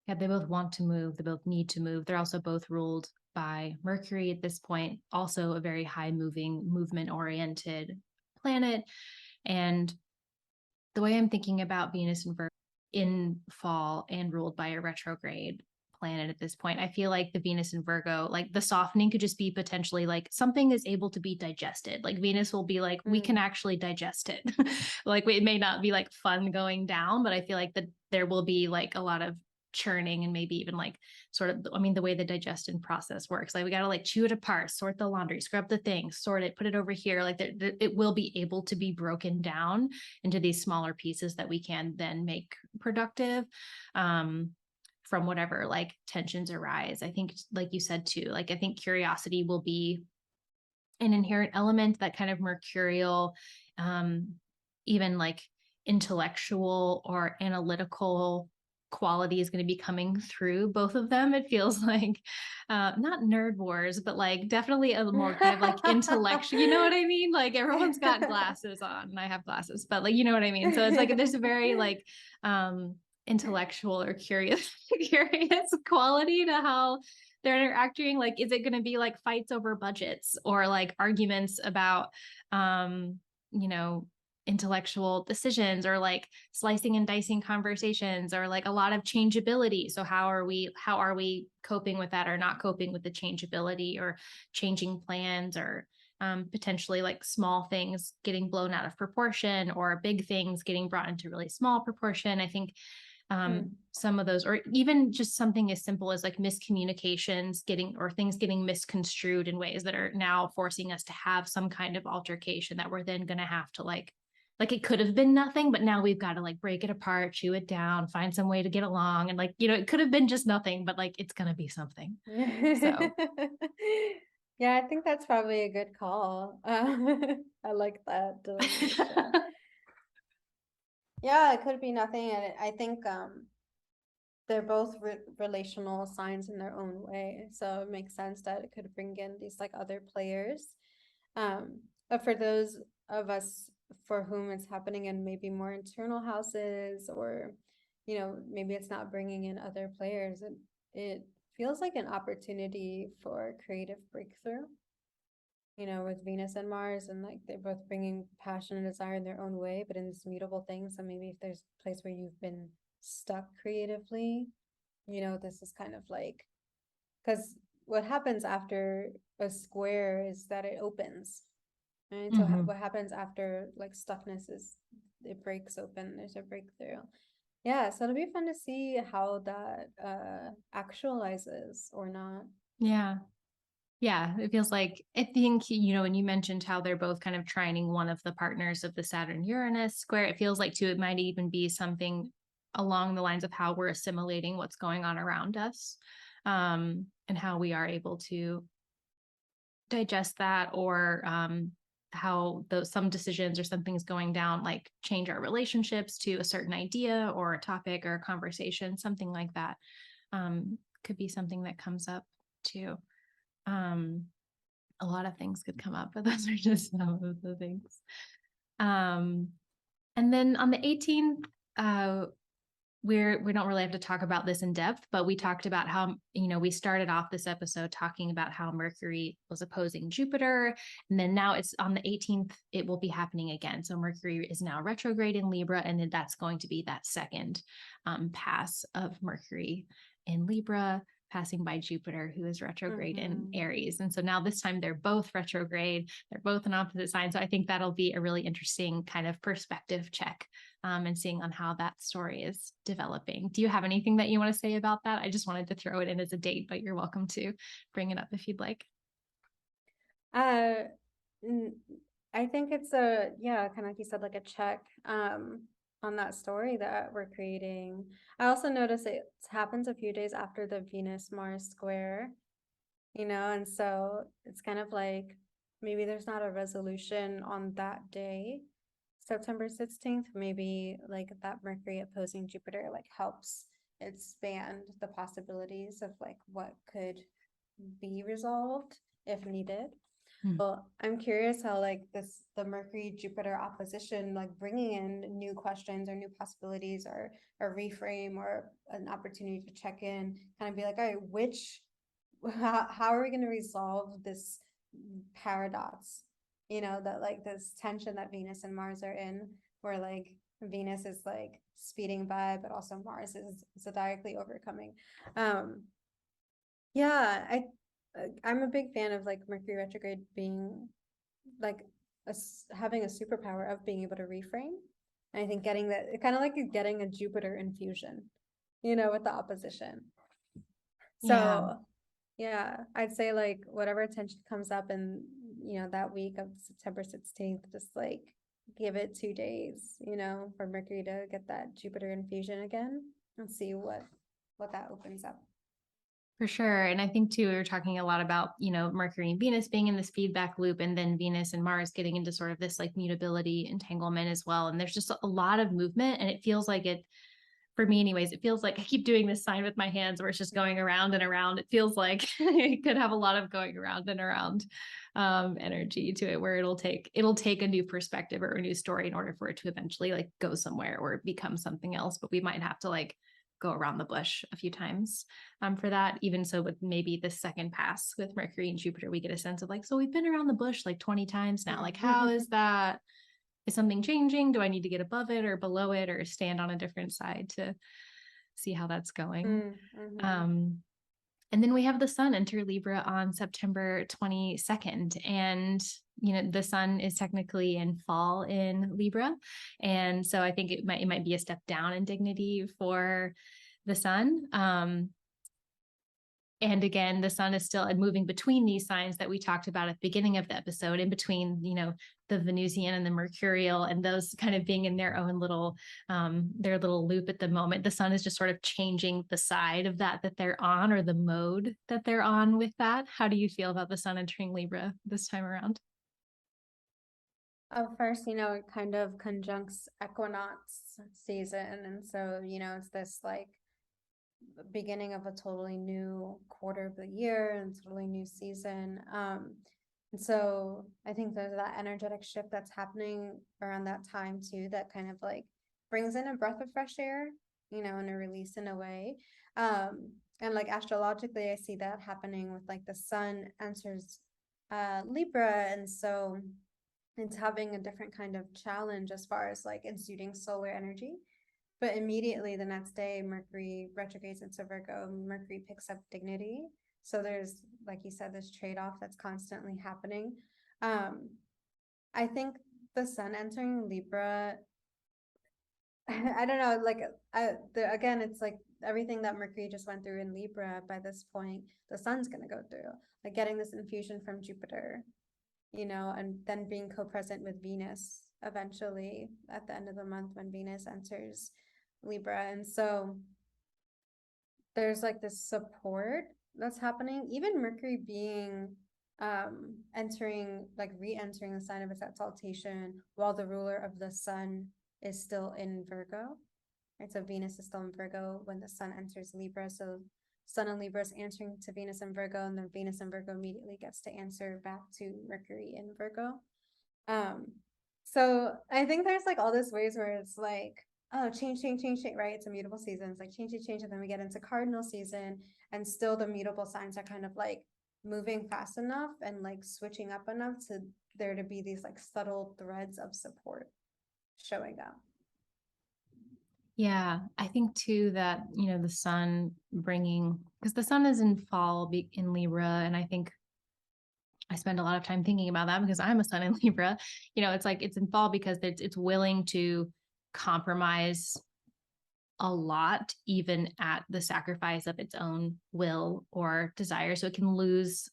Yeah, they both want to move. They both need to move. They're also both ruled by Mercury at this point, also a very high moving, movement oriented planet. And the way I'm thinking about Venus and Virgo in fall and ruled by a retrograde planet at this point, I feel like the Venus and Virgo, like the softening could just be potentially like something is able to be digested. Like Venus will be like, we can actually digest it. Like it may not be like fun going down, but I feel like that there will be like a lot of churning and maybe even like sort of, I mean, the way the digestion process works, like we got to like chew it apart, sort the laundry, scrub the things, sort it, put it over here. Like it will be able to be broken down into these smaller pieces that we can then make productive from whatever like tensions arise. I think, like you said too, like I think curiosity will be an inherent element, that kind of mercurial, even like intellectual or analytical quality is going to be coming through both of them. It feels like not nerd wars, but like definitely a more kind of like intellectual, you know what I mean? Like everyone's got glasses on and I have glasses, but like, you know what I mean? So it's like, there's a very like intellectual or curious quality to how they're interacting. Like, is it going to be like fights over budgets or like arguments about, you know, intellectual decisions, or like slicing and dicing conversations, or like a lot of changeability? So how are we coping with that, or not coping with the changeability, or changing plans, or potentially like small things getting blown out of proportion, or big things getting brought into really small proportion? I think some of those, or even just something as simple as like miscommunications or things getting misconstrued in ways that are now forcing us to have some kind of altercation that we're then going to have to like it could have been nothing, but now we've got to like break it apart, chew it down, find some way to get along. And like, you know, it could have been just nothing, but like, it's going to be something. So yeah, I think that's probably a good call. I like that delineation. Yeah, it could be nothing. And I think they're both relational signs in their own way. So it makes sense that it could bring in these like other players. But for those of us for whom it's happening in maybe more internal houses, or, you know, maybe it's not bringing in other players, it feels like an opportunity for creative breakthrough, you know, with Venus and Mars, and like they're both bringing passion and desire in their own way, but in this mutable thing. So maybe if there's a place where you've been stuck creatively, you know, this is kind of like, because what happens after a square is that it opens, right? So what happens after like stuckness is it breaks open, there's a breakthrough. Yeah, so it'll be fun to see how that actualizes or not. Yeah, it feels like, I think, you know, when you mentioned how they're both kind of trining one of the partners of the Saturn Uranus square, it feels like too, it might even be something along the lines of how we're assimilating what's going on around us, and how we are able to digest that, or how some decisions or something's going down, like change our relationships to a certain idea or a topic or a conversation, something like that. Could be something that comes up too. A lot of things could come up, but those are just some of the things. And then on the 18th, we don't really have to talk about this in depth, but we talked about how, you know, we started off this episode talking about how Mercury was opposing Jupiter, and then now it's on the 18th, it will be happening again. So Mercury is now retrograde in Libra, and then that's going to be that second pass of Mercury in Libra, passing by Jupiter, who is retrograde in Aries. And so now this time they're both retrograde, they're both in opposite signs. So I think that'll be a really interesting kind of perspective check, and seeing on how that story is developing. Do you have anything that you want to say about that? I just wanted to throw it in as a date, but you're welcome to bring it up if you'd like. I think it's kind of like you said, like a check on that story that we're creating. I also noticed it happens a few days after the Venus-Mars square, you know, and so it's kind of like maybe there's not a resolution on that day, September 16th, maybe like that Mercury opposing Jupiter like helps expand the possibilities of like what could be resolved if needed. Well, I'm curious how like the Mercury Jupiter opposition, like bringing in new questions or new possibilities, or a reframe or an opportunity to check in, kind of be like, all right, how are we going to resolve this paradox? You know, that like this tension that Venus and Mars are in, where like Venus is like speeding by, but also Mars is zodiacally overcoming. Yeah, I'm a big fan of like Mercury retrograde being like having a superpower of being able to reframe. And I think getting that, kind of like getting a Jupiter infusion, you know, with the opposition. So yeah, I'd say like whatever tension comes up in, you know, that week of September 16th, just like give it 2 days, you know, for Mercury to get that Jupiter infusion again, and see what that opens up. For sure. And I think too, we were talking a lot about, you know, Mercury and Venus being in this feedback loop, and then Venus and Mars getting into sort of this like mutability entanglement as well. And there's just a lot of movement, and it feels like it, for me anyways, it feels like I keep doing this sign with my hands where it's just going around and around. It feels like it could have a lot of going around and around energy to it, where it'll take a new perspective or a new story in order for it to eventually like go somewhere or become something else. But we might have to like go around the bush a few times for that. Even so, with maybe the second pass with Mercury and Jupiter, we get a sense of like, so we've been around the bush like 20 times now. Like, how is that? Is something changing? Do I need to get above it or below it or stand on a different side to see how that's going? And then we have the sun enter Libra on September 22nd. And, you know, the sun is technically in fall in Libra. And so I think it might be a step down in dignity for the sun. And again, the sun is still moving between these signs that we talked about at the beginning of the episode, in between, you know, the Venusian and the Mercurial, and those kind of being in their own little, their little loop at the moment. The sun is just sort of changing the side of that they're on, or the mode that they're on with that. How do you feel about the sun entering Libra this time around? First, you know, it kind of conjuncts Equinox season. And so, you know, it's this like beginning of a totally new quarter of the year and totally new season. And so I think there's that energetic shift that's happening around that time too, that kind of like brings in a breath of fresh air, you know, and a release in a way. And like astrologically, I see that happening with like the sun enters Libra, and so it's having a different kind of challenge as far as like exuding solar energy. But immediately the next day, Mercury retrogrades into Virgo. Mercury picks up dignity. So there's, like you said, this trade-off that's constantly happening. I think the sun entering Libra, I don't know, like, again, it's like everything that Mercury just went through in Libra by this point, the sun's going to go through. Like getting this infusion from Jupiter, you know, and then being co-present with Venus eventually at the end of the month when Venus enters Libra. And so there's like this support that's happening. Even Mercury being entering, like re-entering the sign of its exaltation while the ruler of the sun is still in Virgo, right? So Venus is still in Virgo when the sun enters Libra. So sun in Libra is answering to Venus in Virgo, and then Venus in Virgo immediately gets to answer back to Mercury in Virgo. So I think there's like all these ways where it's like, oh, change, right? It's a mutable season. It's like change, and then we get into cardinal season, and still the mutable signs are kind of like moving fast enough and like switching up enough to there to be these like subtle threads of support showing up. Yeah, I think too that, you know, the sun bringing, because the sun is in fall in Libra, and I think I spend a lot of time thinking about that because I'm a sun in Libra. You know, it's like it's in fall because it's willing to compromise a lot, even at the sacrifice of its own will or desire. So it can lose,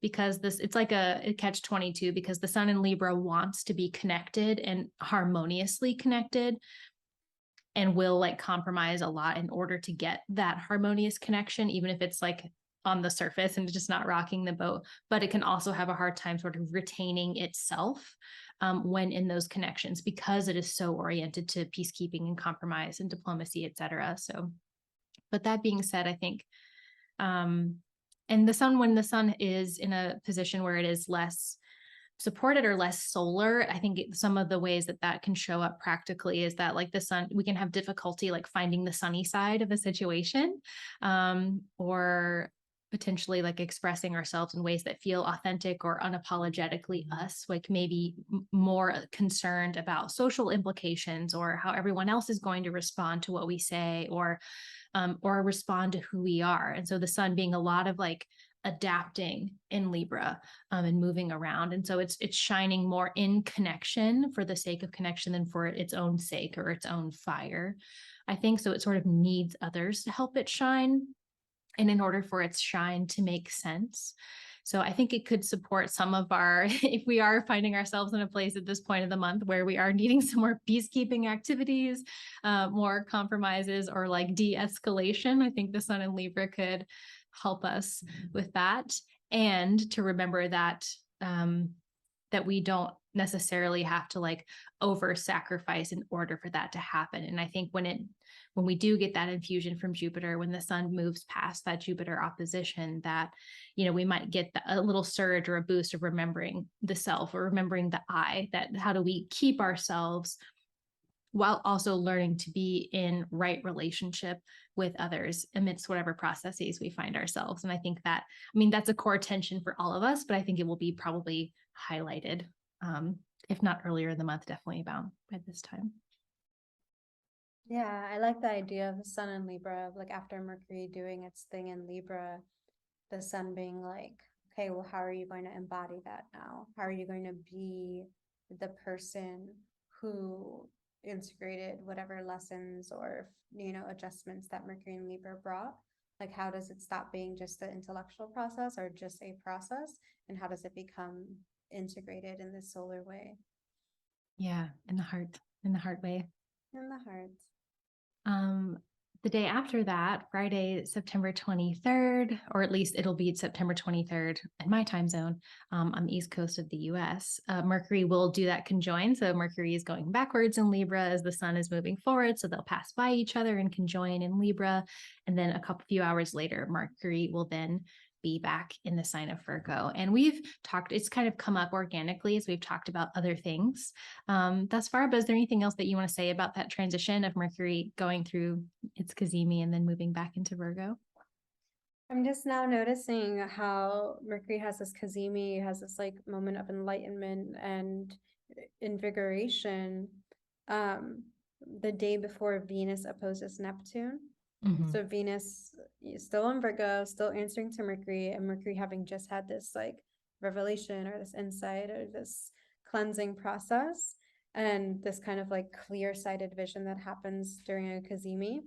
because it's like a catch-22, because the sun in Libra wants to be connected and harmoniously connected, and will like compromise a lot in order to get that harmonious connection, even if it's like on the surface and just not rocking the boat. But it can also have a hard time sort of retaining itself when in those connections, because it is so oriented to peacekeeping and compromise and diplomacy, etc. So, but that being said, I think, and the sun, when the sun is in a position where it is less supported or less solar, I think some of the ways that can show up practically is that, like the sun, we can have difficulty like finding the sunny side of a situation, or potentially like expressing ourselves in ways that feel authentic or unapologetically us, like maybe more concerned about social implications or how everyone else is going to respond to what we say, or respond to who we are. And so the sun being a lot of like adapting in Libra, and moving around. And so it's shining more in connection for the sake of connection than for its own sake or its own fire, I think. So it sort of needs others to help it shine, and in order for its shine to make sense. So I think it could support some of our, if we are finding ourselves in a place at this point of the month where we are needing some more peacekeeping activities, more compromises, or like de-escalation, I think the sun in Libra could help us with that. And to remember that, that we don't necessarily have to like over sacrifice in order for that to happen. And I think when we do get that infusion from Jupiter, when the sun moves past that Jupiter opposition, that, we might get a little surge or a boost of remembering the self or remembering the I, that how do we keep ourselves while also learning to be in right relationship with others amidst whatever processes we find ourselves. And I think that's a core tension for all of us, but I think it will be probably highlighted, if not earlier in the month, definitely about by this time. Yeah, I like the idea of the sun in Libra, like after Mercury doing its thing in Libra, the sun being like, okay, well, how are you going to embody that now? How are you going to be the person who integrated whatever lessons or, adjustments that Mercury and Libra brought? Like, how does it stop being just the intellectual process or just a process? And how does it become integrated in this solar way? Yeah, in the heart way. In the heart. The day after that, Friday, September 23rd, or at least it'll be September 23rd in my time zone, on the East Coast of the US, Mercury will do that conjoin. So Mercury is going backwards in Libra as the sun is moving forward. So they'll pass by each other and conjoin in Libra. And then few hours later, Mercury will then be back in the sign of Virgo. And it's kind of come up organically as we've talked about other things thus far. But is there anything else that you want to say about that transition of Mercury going through its cazimi and then moving back into Virgo? I'm just now noticing how Mercury has this cazimi, has this like moment of enlightenment and invigoration the day before Venus opposes Neptune. Mm-hmm. So Venus is still in Virgo, still answering to Mercury, and Mercury having just had this like revelation or this insight or this cleansing process and this kind of like clear-sighted vision that happens during a cazimi.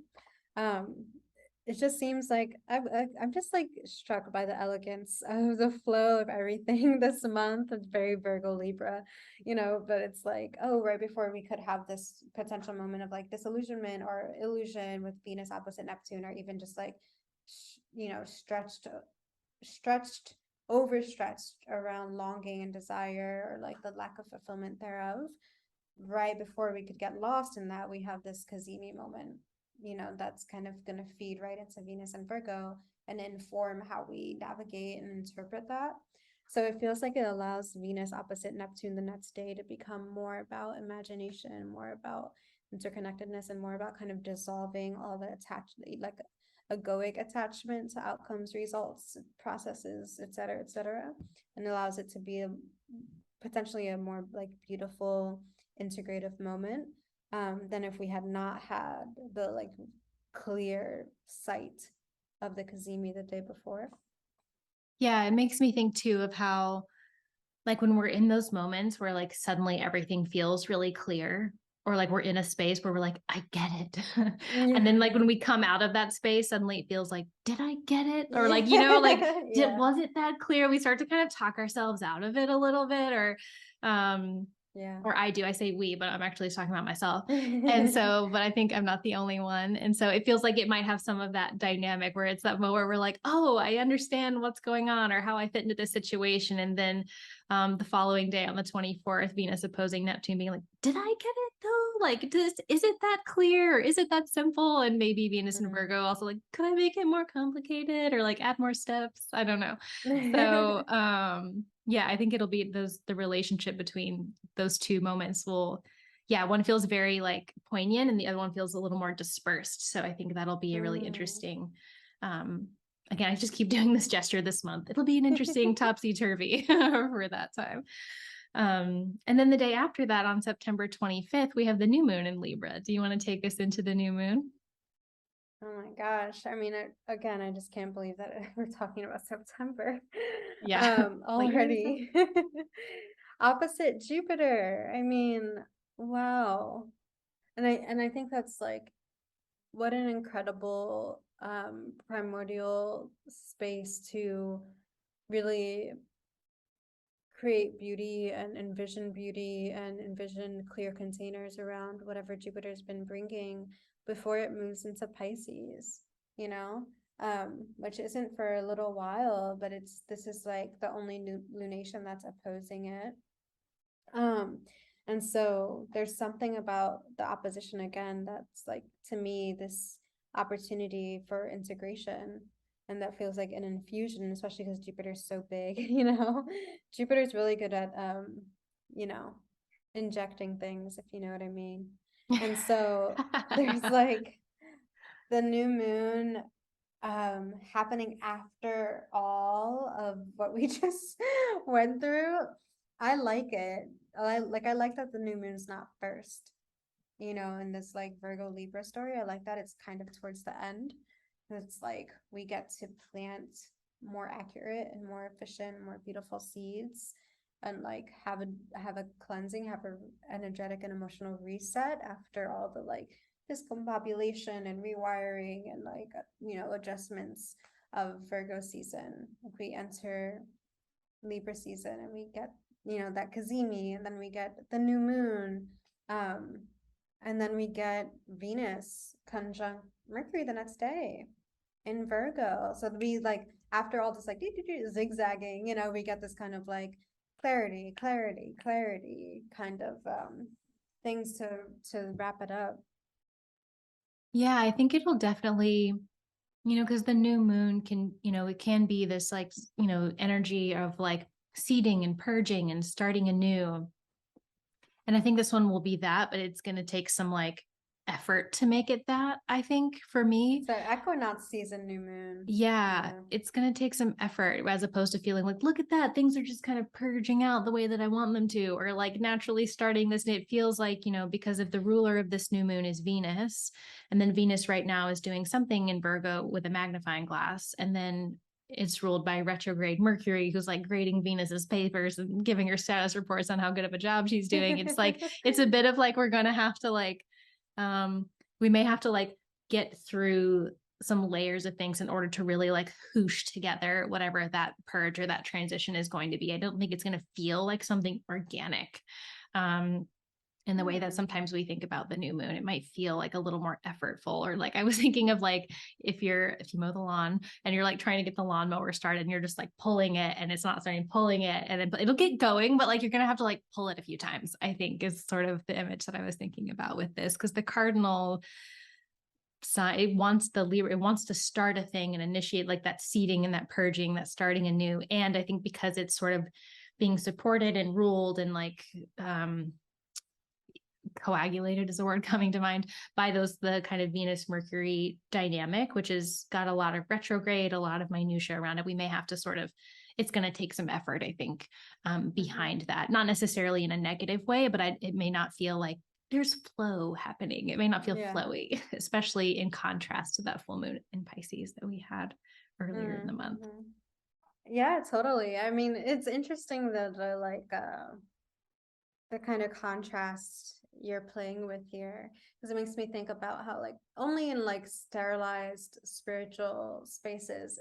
It just seems like I'm just like struck by the elegance of the flow of everything this month. It's very Virgo Libra, but it's like, oh, right before we could have this potential moment of like disillusionment or illusion with Venus opposite Neptune, or even just like, overstretched around longing and desire, or like the lack of fulfillment thereof. Right before we could get lost in that, we have this cazimi moment, that's kind of going to feed right into Venus and Virgo and inform how we navigate and interpret that. So it feels like it allows Venus opposite Neptune the next day to become more about imagination, more about interconnectedness, and more about kind of dissolving all the like egoic attachment to outcomes, results, processes, et cetera, and allows it to be potentially a more like beautiful integrative moment than if we had not had the like clear sight of the cazimi the day before. Yeah, it makes me think too of how, like, when we're in those moments where like suddenly everything feels really clear, or like we're in a space where we're like, I get it. And then like when we come out of that space, suddenly it feels like, did I get it? Or like, like, was it that clear? We start to kind of talk ourselves out of it a little bit, or I say we, but I'm actually talking about myself. And so, but I think I'm not the only one. And so it feels like it might have some of that dynamic where it's that moment where we're like, oh, I understand what's going on or how I fit into this situation. And then the following day on the 24th, Venus opposing Neptune being like, did I get it though? Like, is it that clear? Or is it that simple? And maybe Venus and Virgo also like, could I make it more complicated or like add more steps? I don't know. So, yeah, I think it'll be the relationship between those two moments one feels very like poignant and the other one feels a little more dispersed. So I think that'll be a really interesting, again, I just keep doing this gesture this month. It'll be an interesting topsy-turvy for that time. And then the day after that, on September 25th, we have the new moon in Libra. Do you want to take us into the new moon? Oh my gosh. I mean, again, I just can't believe that we're talking about September. Yeah. Already. Opposite Jupiter. I mean, wow. And I think that's like, what an incredible primordial space to really create beauty and envision clear containers around whatever Jupiter's been bringing before it moves into Pisces, which isn't for a little while, but this is like the only lunation that's opposing it. And so there's something about the opposition again that's like, to me, this opportunity for integration, and that feels like an infusion, especially because Jupiter's so big, Jupiter's really good at you know, injecting things, if you know what I mean. And so there's like the new moon happening after all of what we just went through. I like it. I like that the new moon's not first, in this like Virgo Libra story. I like that it's kind of towards the end. It's like we get to plant more accurate and more efficient, more beautiful seeds, and like have a cleansing, have a energetic and emotional reset after all the like discombobulation and rewiring and like adjustments of Virgo season. Like we enter Libra season and we get that Kazemi, and then we get the new moon, and then we get Venus conjunct Mercury the next day in Virgo. So we like, after all this like zigzagging, we get this kind of like clarity kind of things to wrap it up. Yeah, I think it'll definitely, because the new moon can, it can be this like, energy of like seeding and purging and starting anew. And I think this one will be that, but it's going to take some like effort to make it that, I think, for me. So Equinox season, new moon. Yeah, it's going to take some effort as opposed to feeling like, look at that, things are just kind of purging out the way that I want them to, or like naturally starting this. It feels like, because of the ruler of this new moon is Venus, and then Venus right now is doing something in Virgo with a magnifying glass, and then it's ruled by retrograde Mercury, who's like grading Venus's papers and giving her status reports on how good of a job she's doing. It's like, it's a bit of like, we're going to have to like, we may have to like get through some layers of things in order to really like whoosh together whatever that purge or that transition is going to be. I don't think it's going to feel like something organic. In the way that sometimes we think about the new moon, it might feel like a little more effortful, or like I was thinking of like if you mow the lawn and you're like trying to get the lawnmower started and you're just like pulling it and it's not starting, pulling it, and it'll get going, but like you're gonna have to like pull it a few times, I think, is sort of the image that I was thinking about with this, because the cardinal sign, it wants to start a thing and initiate like that seeding and that purging, that starting anew. And I think because it's sort of being supported and ruled and like coagulated is the word coming to mind, by the kind of Venus Mercury dynamic, which has got a lot of retrograde, a lot of minutia around it. We may have to sort of, it's going to take some effort, I think, behind that, not necessarily in a negative way, but it may not feel like there's flow happening. It may not feel flowy, especially in contrast to that full moon in Pisces that we had earlier in the month. Yeah, totally. I mean, it's interesting that the kind of contrast you're playing with here, because it makes me think about how like only in like sterilized spiritual spaces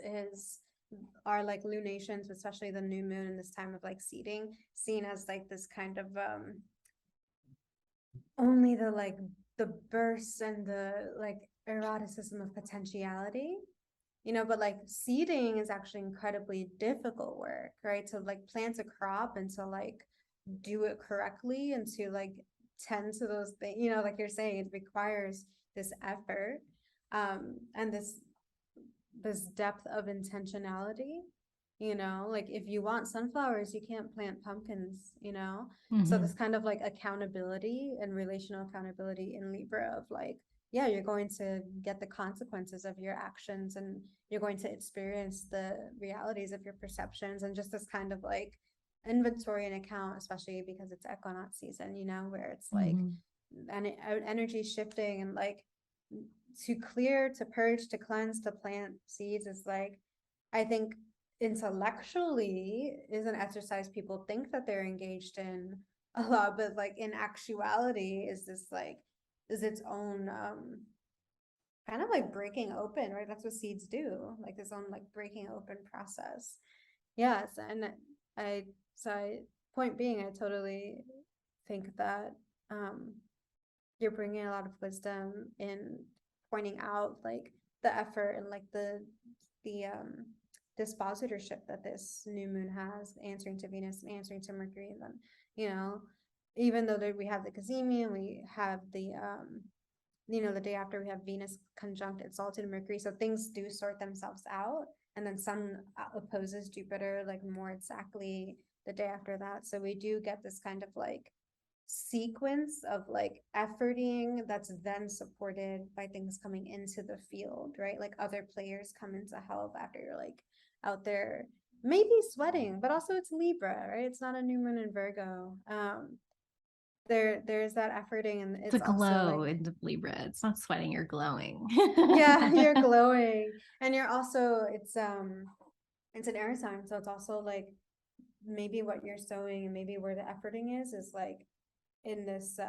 are like lunations, especially the new moon in this time of like seeding, seen as like this kind of only the bursts and the like eroticism of potentiality, but like seeding is actually incredibly difficult work, right? To like plant a crop and to like do it correctly and to like tend to those things, like you're saying, it requires this effort, and this depth of intentionality. Like if you want sunflowers, you can't plant pumpkins. So this kind of like accountability and relational accountability in Libra of like, yeah, you're going to get the consequences of your actions, and you're going to experience the realities of your perceptions, and just this kind of like inventory and account, especially because it's equinox season, where it's like energy shifting, and like to clear, to purge, to cleanse, to plant seeds is like, I think intellectually is an exercise people think that they're engaged in a lot, but like in actuality is its own kind of like breaking open, right? That's what seeds do, like this own like breaking open process. Yes, and point being, I totally think that you're bringing a lot of wisdom in pointing out like the effort and like the dispositorship that this new moon has, answering to Venus and answering to Mercury. And then, you know, even though we have the Cazimi, we have the the day after we have Venus conjunct exalted Mercury, so things do sort themselves out. And then Sun opposes Jupiter like more exactly the day after that, so we do get this kind of like sequence of like efforting that's then supported by things coming into the field, right? Like other players come into help after you're like out there maybe sweating, but also it's Libra, right? It's not a new moon in Virgo. There's that efforting, and It's a it's also glow like, in the Libra. It's not sweating, you're glowing. yeah, you're glowing, and you're also it's an air sign, so it's also like maybe what you're sowing and maybe where the efforting is like in this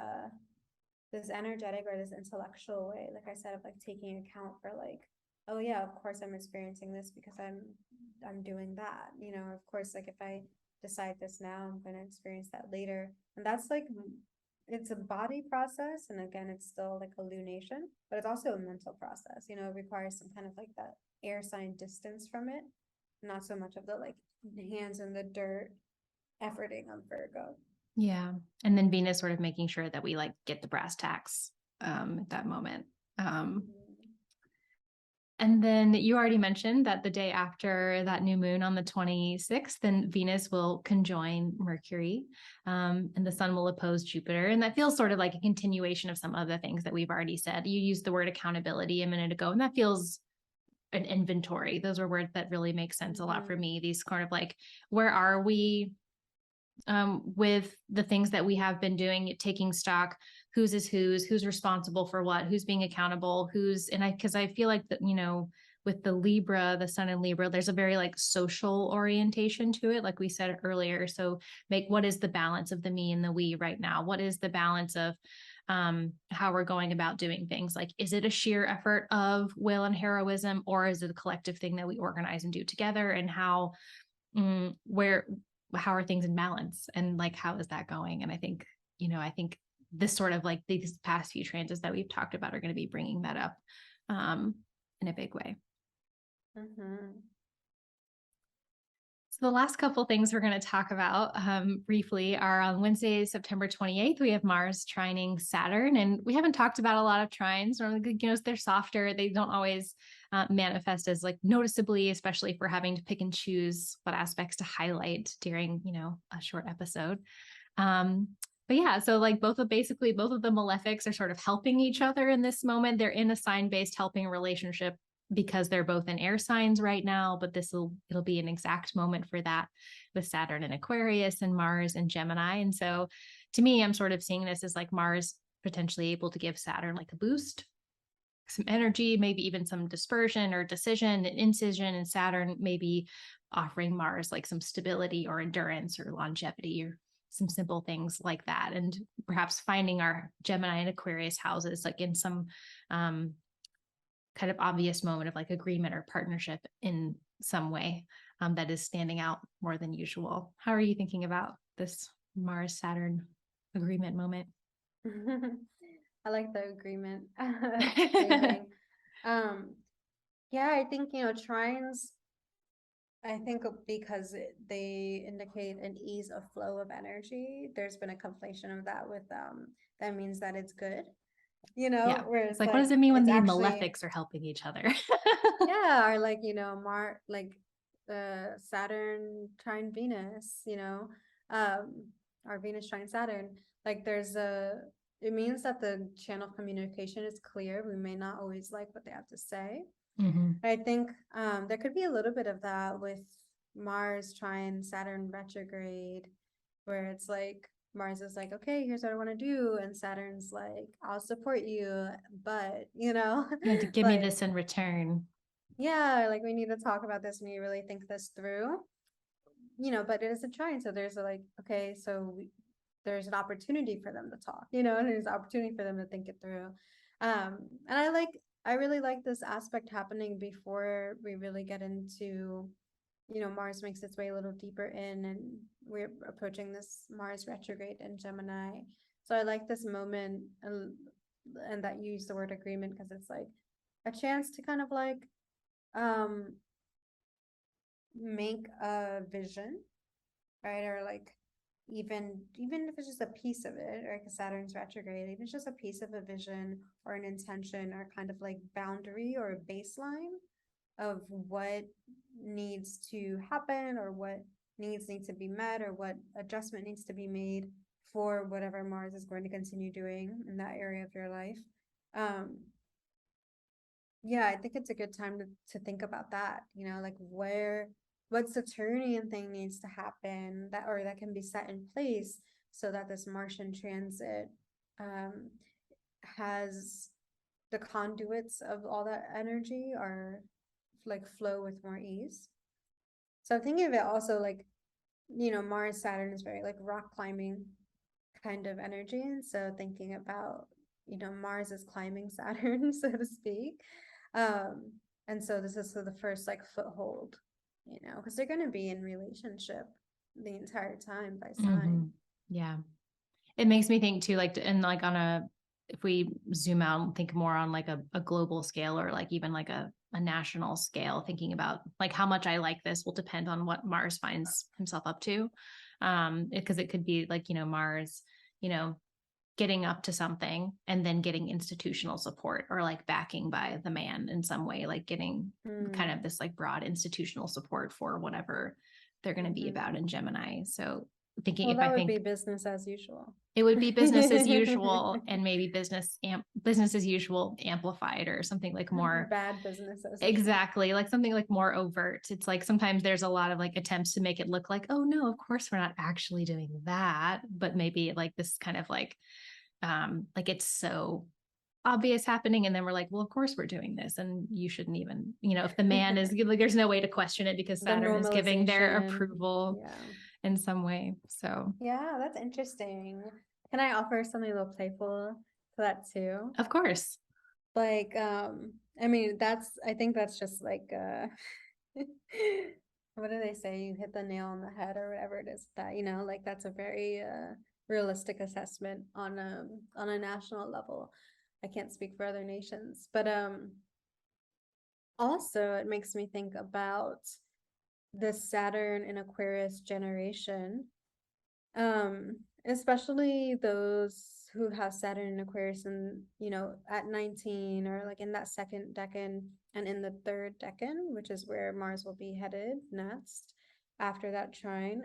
this energetic or this intellectual way, like I said, of like taking account for like, oh yeah, of course I'm experiencing this because I'm doing that, you know, of course, like if I decide this now, I'm going to experience that later. And that's like, it's a body process, and again, it's still like a lunation, but it's also a mental process, you know, it requires some kind of like that air sign distance from it, not so much of the like hands in the dirt efforting on Virgo. Yeah. And then Venus sort of making sure that we like get the brass tacks at that moment. And then you already mentioned that the day after that new moon on the 26th, then Venus will conjoin Mercury, and the sun will oppose Jupiter. And that feels sort of like a continuation of some of the things that we've already said. You used the word accountability a minute ago, and that feels an inventory. Those are words that really make sense a lot for me. These kind of like, where are we with the things that we have been doing, taking stock, whose is who's responsible for what, who's being accountable, because I feel like that, you know, with the Libra, the sun in Libra, there's a very like social orientation to it, like we said earlier. So what is the balance of the me and the we right now? What is the balance of how we're going about doing things? Like, is it a sheer effort of will and heroism, or is it a collective thing that we organize and do together? And how are things in balance, and like how is that going? And I think, you know, I think this sort of like these past few transits that we've talked about are going to be bringing that up in a big way. So the last couple things we're going to talk about briefly are on Wednesday, September 28th, we have Mars trining Saturn. And we haven't talked about a lot of trines. Normally, you know, they're softer. They don't always manifest as like noticeably, especially if we're having to pick and choose what aspects to highlight during, you know, a short episode. But yeah, so like both of the malefics are sort of helping each other in this moment. They're in a sign-based helping relationship because they're both in air signs right now, but it'll be an exact moment for that with Saturn in Aquarius and Mars in Gemini. And so to me, I'm sort of seeing this as like Mars potentially able to give Saturn like a boost, some energy, maybe even some dispersion or decision and incision, and Saturn maybe offering Mars like some stability or endurance or longevity or some simple things like that. And perhaps finding our Gemini and Aquarius houses like in some kind of obvious moment of like agreement or partnership in some way that is standing out more than usual. How are you thinking about this Mars Saturn agreement moment? I like the agreement framing. Yeah, I think, you know, trines, I think because they indicate an ease of flow of energy, there's been a conflation of that with that means that it's good, you know, Yeah. where It's like, what does it mean when the actually, malefics are helping each other? yeah, or like, you know, Saturn trine Venus, you know, or Venus trine Saturn, like it means that the channel of communication is clear. We may not always like what they have to say. I think there could be a little bit of that with Mars trine Saturn retrograde, where it's like Mars is like, okay, here's what I want to do, and Saturn's like, I'll support you, but you know, You have to give me this in return. Yeah, like we need to talk about this and you really think this through, you know, but it is a trine, so there's okay, so there's an opportunity for them to talk, you know, and there's an opportunity for them to think it through. And I really like this aspect happening before we really get into, you know, Mars makes its way a little deeper in, and we're approaching this Mars retrograde in Gemini. So I like this moment, and that you use the word agreement, because it's like a chance to kind of like make a vision, right? Or like even if it's just a piece of it, or like a Saturn's retrograde, even if it's just a piece of a vision or an intention or kind of like boundary or a baseline of what needs to happen or what needs need to be met or what adjustment needs to be made for whatever Mars is going to continue doing in that area of your life. Yeah, I think it's a good time to think about that, like what Saturnian thing needs to happen that can be set in place so that this Martian transit has the conduits of all that energy are like flow with more ease. So I'm thinking of it also like, Mars, Saturn is very like rock climbing kind of energy. And so thinking about, Mars is climbing Saturn, so to speak. And so this is the first like foothold, because they're going to be in relationship the entire time by sign. Yeah. It makes me think too, like, and like if we zoom out and think more on like a global scale or like even like a national scale, thinking about like how much I like this will depend on what Mars finds himself up to. Because it could be like, Mars, getting up to something and then getting institutional support or like backing by the man in some way, like getting kind of this like broad institutional support for whatever they're going to be about in Gemini. So thinking that would be business as usual. It would be business as usual and maybe business as usual amplified or something like more bad business as usual. Exactly, like something like more overt. It's like sometimes there's a lot of like attempts to make it look like, oh no, of course we're not actually doing that, but maybe like this kind of like it's so obvious happening, and then we're like, well, of course we're doing this, and you shouldn't even, if the man is like, there's no way to question it because Saturn is giving their approval in some way. So yeah, that's interesting. Can I offer something a little playful to that too? Of course. Like, I mean, I think that's just like, what do they say? You hit the nail on the head or whatever it is that, like that's a very realistic assessment on a national level. I can't speak for other nations, but also it makes me think about the Saturn in Aquarius generation, especially those who have Saturn in Aquarius and, at 19 or like in that second decan and in the third decan, which is where Mars will be headed next after that trine.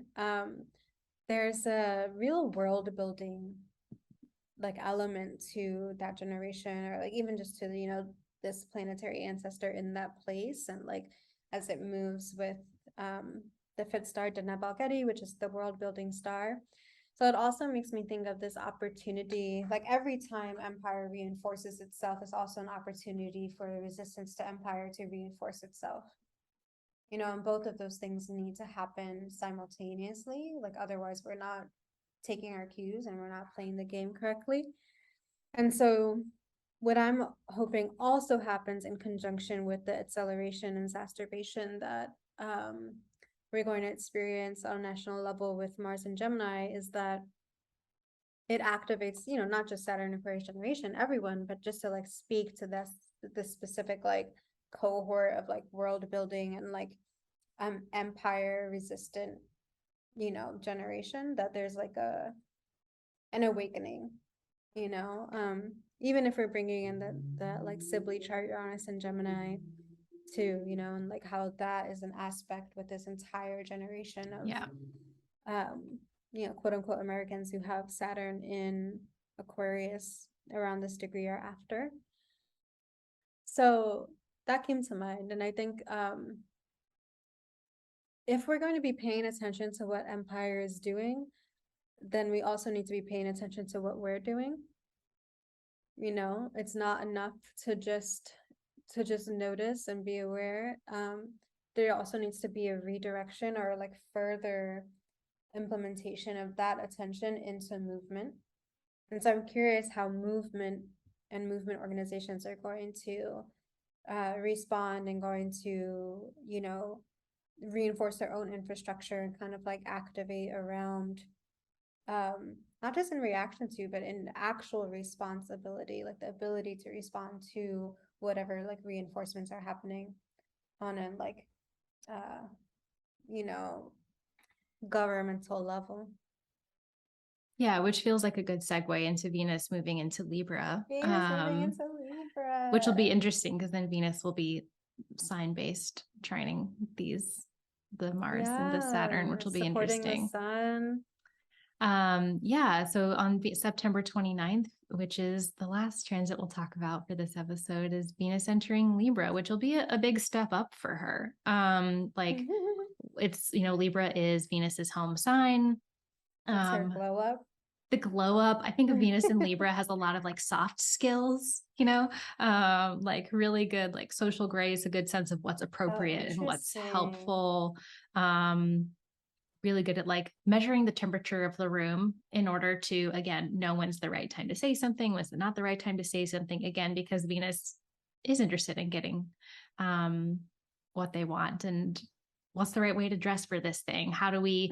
There's a real world building like element to that generation, or like even just to, this planetary ancestor in that place. And like, as it moves with, the fifth star, Deneb Al-Gedi, which is the world building star. So it also makes me think of this opportunity, like every time empire reinforces itself is also an opportunity for the resistance to empire to reinforce itself. And both of those things need to happen simultaneously. Like otherwise we're not taking our cues and we're not playing the game correctly. And so what I'm hoping also happens in conjunction with the acceleration and exacerbation that we're going to experience on a national level with Mars and Gemini is that it activates, not just Saturn Aquarius generation, everyone, but just to like speak to this specific like cohort of like world building and like empire resistant, generation, that there's like an awakening, even if we're bringing in the like Sibley chart Uranus and Gemini too, and like how that is an aspect with this entire generation of quote unquote Americans who have Saturn in Aquarius around this degree or after. So that came to mind. And I think if we're going to be paying attention to what empire is doing, then we also need to be paying attention to what we're doing. It's not enough to just notice and be aware. There also needs to be a redirection or like further implementation of that attention into movement. And so I'm curious how movement and movement organizations are going to respond and going to, reinforce their own infrastructure and kind of like activate around not just in reaction to, but in actual responsibility, like the ability to respond to whatever like reinforcements are happening on a like governmental level. Yeah, which feels like a good segue into Venus moving into Libra. Venus moving into Libra. Which will be interesting because then Venus will be sign-based trining the Mars and the Saturn, which will be supporting interesting. The sun. Yeah, so on September 29th, which is the last transit we'll talk about for this episode, is Venus entering Libra, which will be a big step up for her. It's, Libra is Venus's home sign. It's her glow up. The glow up. I think Venus in Libra has a lot of like soft skills, like really good, like social grace, a good sense of what's appropriate and what's helpful. Really good at like measuring the temperature of the room in order to, again, know when's the right time to say something, when's not the right time to say something, again, because Venus is interested in getting what they want and what's the right way to dress for this thing. How do we,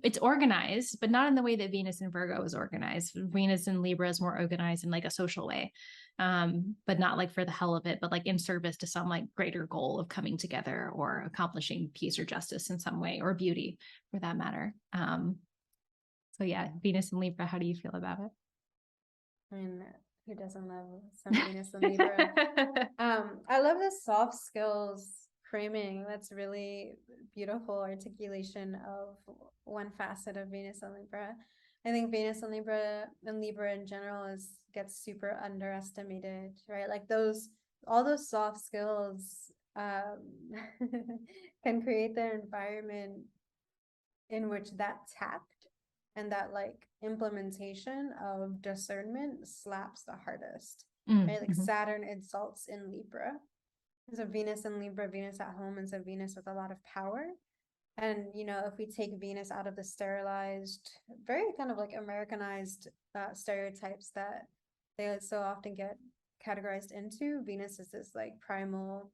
it's organized, but not in the way that Venus in Virgo is organized. Venus in Libra is more organized in like a social way, but not like for the hell of it, but like in service to some like greater goal of coming together or accomplishing peace or justice in some way, or beauty for that matter. So yeah, Venus in Libra, how do you feel about it? I mean, who doesn't love some Venus in Libra? I love the soft skills framing. That's really beautiful articulation of one facet of Venus and Libra. I think Venus and Libra in general gets super underestimated, right? Like all those soft skills can create the environment in which that tact and that like implementation of discernment slaps the hardest, right? Like Saturn exalts in Libra. So Venus in Libra, Venus at home, and so Venus with a lot of power. And, if we take Venus out of the sterilized, very kind of like Americanized stereotypes that they so often get categorized into, Venus is this like primal,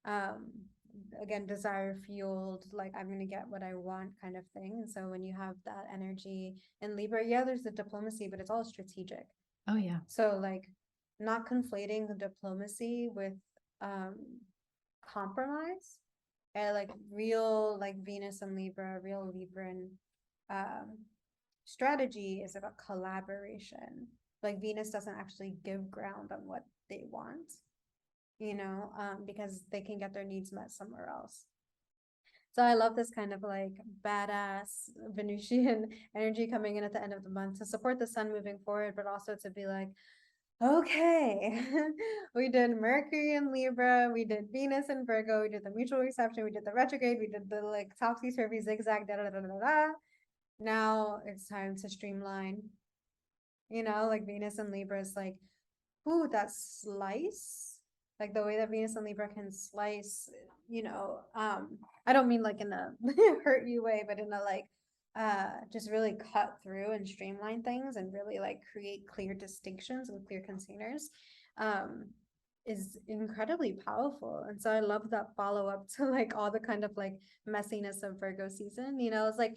again, desire fueled, like I'm going to get what I want kind of thing. And so when you have that energy in Libra, yeah, there's the diplomacy, but it's all strategic. Oh, yeah. So like not conflating the diplomacy with compromise, and like real like Venus and Libra, real Libran strategy is about collaboration. Like Venus doesn't actually give ground on what they want, because they can get their needs met somewhere else. So I love this kind of like badass Venusian energy coming in at the end of the month to support the sun moving forward, but also to be like, okay, we did Mercury in Libra, we did Venus in Virgo, we did the mutual reception, we did the retrograde, we did the like topsy-turvy zigzag, da da da da da. Now it's time to streamline. Like Venus and Libra is like, ooh, that slice, like the way that Venus and Libra can slice, I don't mean like in a hurt you way, but in a like just really cut through and streamline things and really like create clear distinctions and clear containers is incredibly powerful. And so I love that follow-up to like all the kind of like messiness of Virgo season. It's like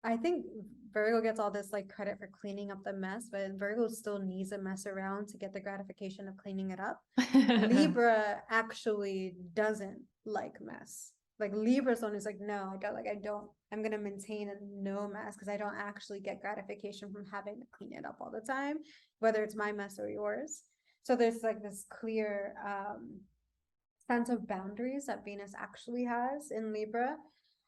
I think Virgo gets all this like credit for cleaning up the mess, but Virgo still needs a mess around to get the gratification of cleaning it up. Libra actually doesn't like mess. Like Libra's one is like, no, I'm gonna maintain a no mess because I don't actually get gratification from having to clean it up all the time, whether it's my mess or yours. So there's like this clear sense of boundaries that Venus actually has in Libra,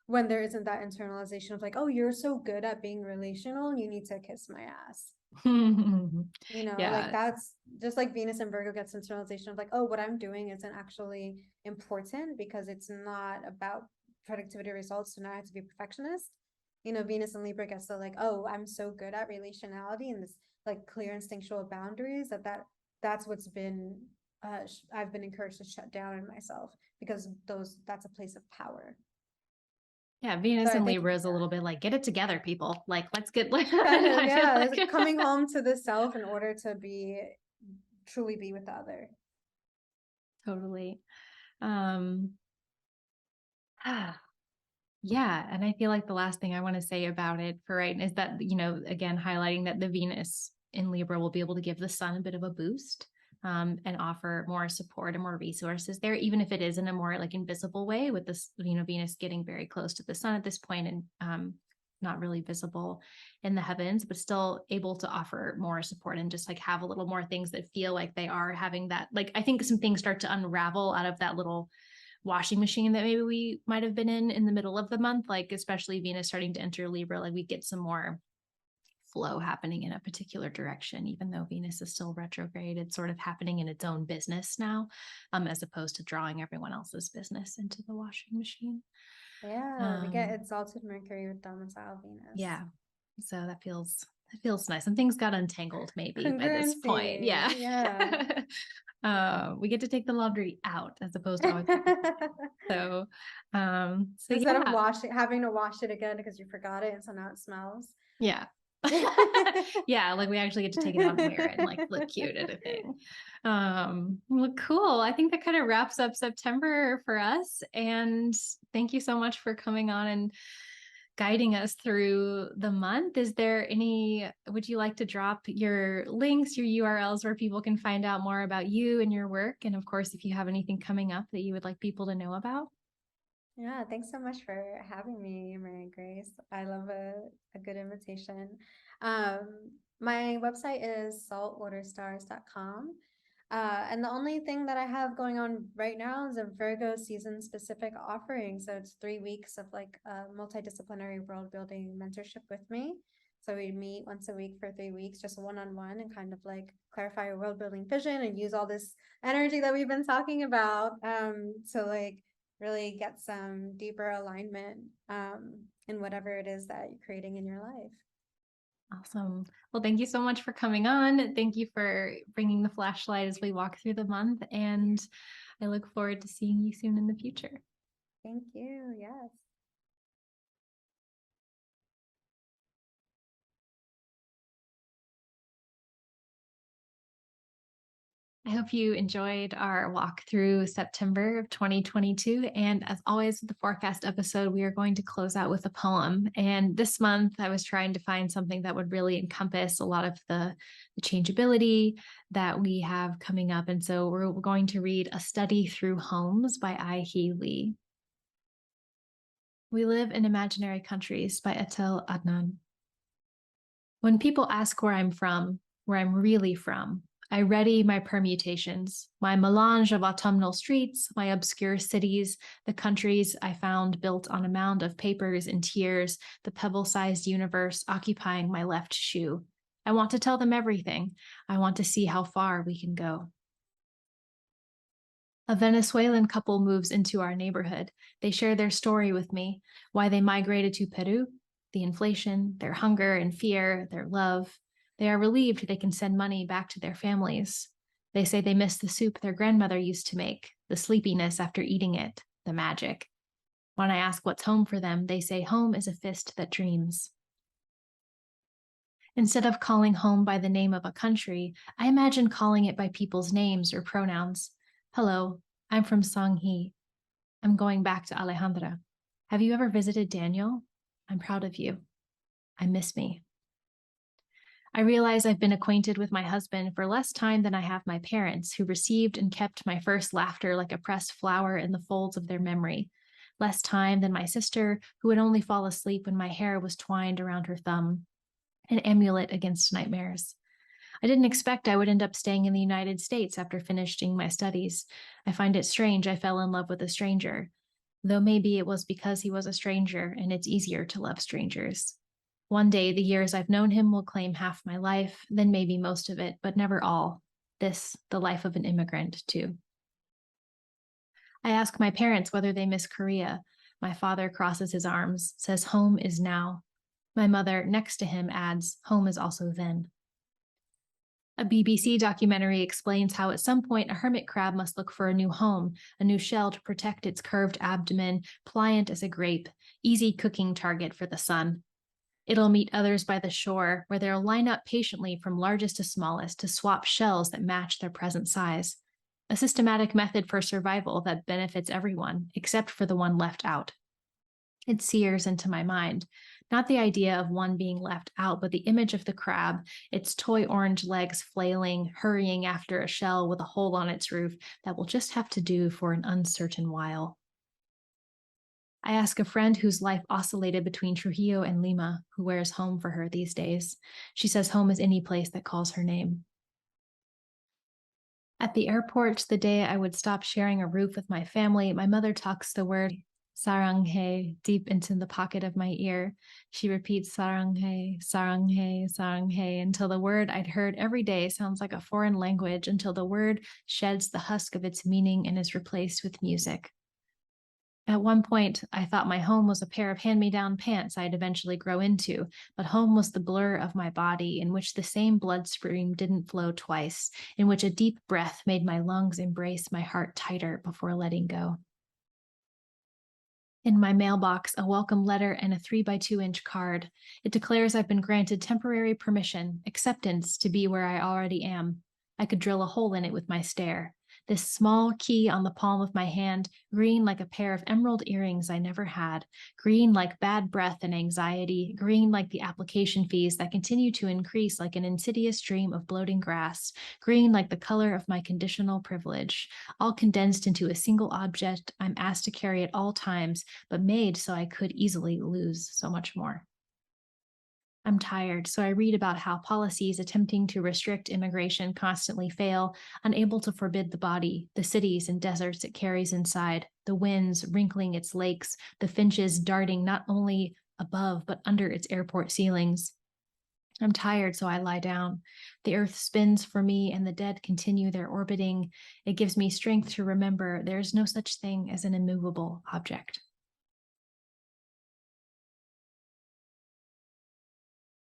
when there isn't that internalization of like, oh, you're so good at being relational, you need to kiss my ass. Like that's just like Venus and Virgo gets internalization of like, oh, what I'm doing isn't actually important because it's not about productivity results, so now I have to be a perfectionist. Venus and Libra gets to like, oh, I'm so good at relationality and this like clear instinctual boundaries that's what's been I've been encouraged to shut down in myself because that's a place of power. Yeah, Venus and Libra is a little bit like, get it together, people. Like, let's get coming home to the self in order to truly be with the other. Totally. Yeah, and I feel like the last thing I want to say about it for right is that, again, highlighting that the Venus in Libra will be able to give the sun a bit of a boost. and offer more support and more resources there, even if it is in a more like invisible way, with this, Venus getting very close to the sun at this point, and not really visible in the heavens, but still able to offer more support and just like have a little more things that feel like they are having that. Like, I think some things start to unravel out of that little washing machine that maybe we might have been in the middle of the month, like especially Venus starting to enter Libra, like we get some more flow happening in a particular direction. Even though Venus is still retrograde, it's sort of happening in its own business now, as opposed to drawing everyone else's business into the washing machine. Yeah, we get exalted Mercury with domicile Venus. Yeah, so that feels nice. And things got untangled maybe by this point. Yeah. We get to take the laundry out as opposed to always so instead of having to wash it again because you forgot it, and so now it smells. Yeah. Yeah, like we actually get to take it out and wear it and like look cute at a thing. Well, cool. I think that kind of wraps up September for us. And thank you so much for coming on and guiding us through the month. Would you like to drop your links, your URLs where people can find out more about you and your work? And of course, if you have anything coming up that you would like people to know about. Yeah, thanks so much for having me, Mary Grace. I love a good invitation. My website is saltwaterstars.com. And the only thing that I have going on right now is a Virgo season specific offering. So it's 3 weeks of like multidisciplinary world building mentorship with me. So we meet once a week for 3 weeks, just one-on-one, and kind of like clarify your world building vision and use all this energy that we've been talking about to like really get some deeper alignment in whatever it is that you're creating in your life. Awesome. Well, thank you so much for coming on. Thank you for bringing the flashlight as we walk through the month. And I look forward to seeing you soon in the future. Thank you. Yes. I hope you enjoyed our walk through September of 2022. And as always, with the forecast episode, we are going to close out with a poem. And this month, I was trying to find something that would really encompass a lot of the changeability that we have coming up. And so we're going to read A Study Through Homes by I.He Lee. We Live in Imaginary Countries by Etel Adnan. When people ask where I'm from, where I'm really from, I ready my permutations, my melange of autumnal streets, my obscure cities, the countries I found built on a mound of papers and tears, the pebble-sized universe occupying my left shoe. I want to tell them everything. I want to see how far we can go. A Venezuelan couple moves into our neighborhood. They share their story with me, why they migrated to Peru, the inflation, their hunger and fear, their love. They are relieved they can send money back to their families. They say they miss the soup their grandmother used to make, the sleepiness after eating it, the magic. When I ask what's home for them, they say home is a fist that dreams. Instead of calling home by the name of a country, I imagine calling it by people's names or pronouns. Hello, I'm from Sanghi. I'm going back to Alejandra. Have you ever visited Daniel? I'm proud of you. I miss me. I realize I've been acquainted with my husband for less time than I have my parents, who received and kept my first laughter like a pressed flower in the folds of their memory. Less time than my sister, who would only fall asleep when my hair was twined around her thumb, an amulet against nightmares. I didn't expect I would end up staying in the United States after finishing my studies. I find it strange I fell in love with a stranger, though maybe it was because he was a stranger and it's easier to love strangers. One day, the years I've known him will claim half my life, then maybe most of it, but never all. This, the life of an immigrant, too. I ask my parents whether they miss Korea. My father crosses his arms, says home is now. My mother, next to him, adds, home is also then. A BBC documentary explains how at some point a hermit crab must look for a new home, a new shell to protect its curved abdomen, pliant as a grape, easy cooking target for the sun. It'll meet others by the shore, where they'll line up patiently from largest to smallest to swap shells that match their present size. A systematic method for survival that benefits everyone, except for the one left out. It sears into my mind. Not the idea of one being left out, but the image of the crab, its toy orange legs flailing, hurrying after a shell with a hole on its roof that will just have to do for an uncertain while. I ask a friend whose life oscillated between Trujillo and Lima, who wears home for her these days. She says home is any place that calls her name. At the airport, the day I would stop sharing a roof with my family, my mother tucks the word saranghae deep into the pocket of my ear. She repeats saranghae, saranghae, saranghae until the word I'd heard every day sounds like a foreign language, until the word sheds the husk of its meaning and is replaced with music. At one point, I thought my home was a pair of hand-me-down pants I'd eventually grow into, but home was the blur of my body in which the same bloodstream didn't flow twice, in which a deep breath made my lungs embrace my heart tighter before letting go. In my mailbox, a welcome letter and a 3x2-inch card. It declares I've been granted temporary permission, acceptance to be where I already am. I could drill a hole in it with my stare. This small key on the palm of my hand, green like a pair of emerald earrings I never had, green like bad breath and anxiety, green like the application fees that continue to increase like an insidious dream of bloating grass, green like the color of my conditional privilege, all condensed into a single object I'm asked to carry at all times, but made so I could easily lose so much more. I'm tired, so I read about how policies attempting to restrict immigration constantly fail, unable to forbid the body, the cities and deserts it carries inside, the winds wrinkling its lakes, the finches darting not only above but under its airport ceilings. I'm tired, so I lie down. The earth spins for me and the dead continue their orbiting. It gives me strength to remember there is no such thing as an immovable object.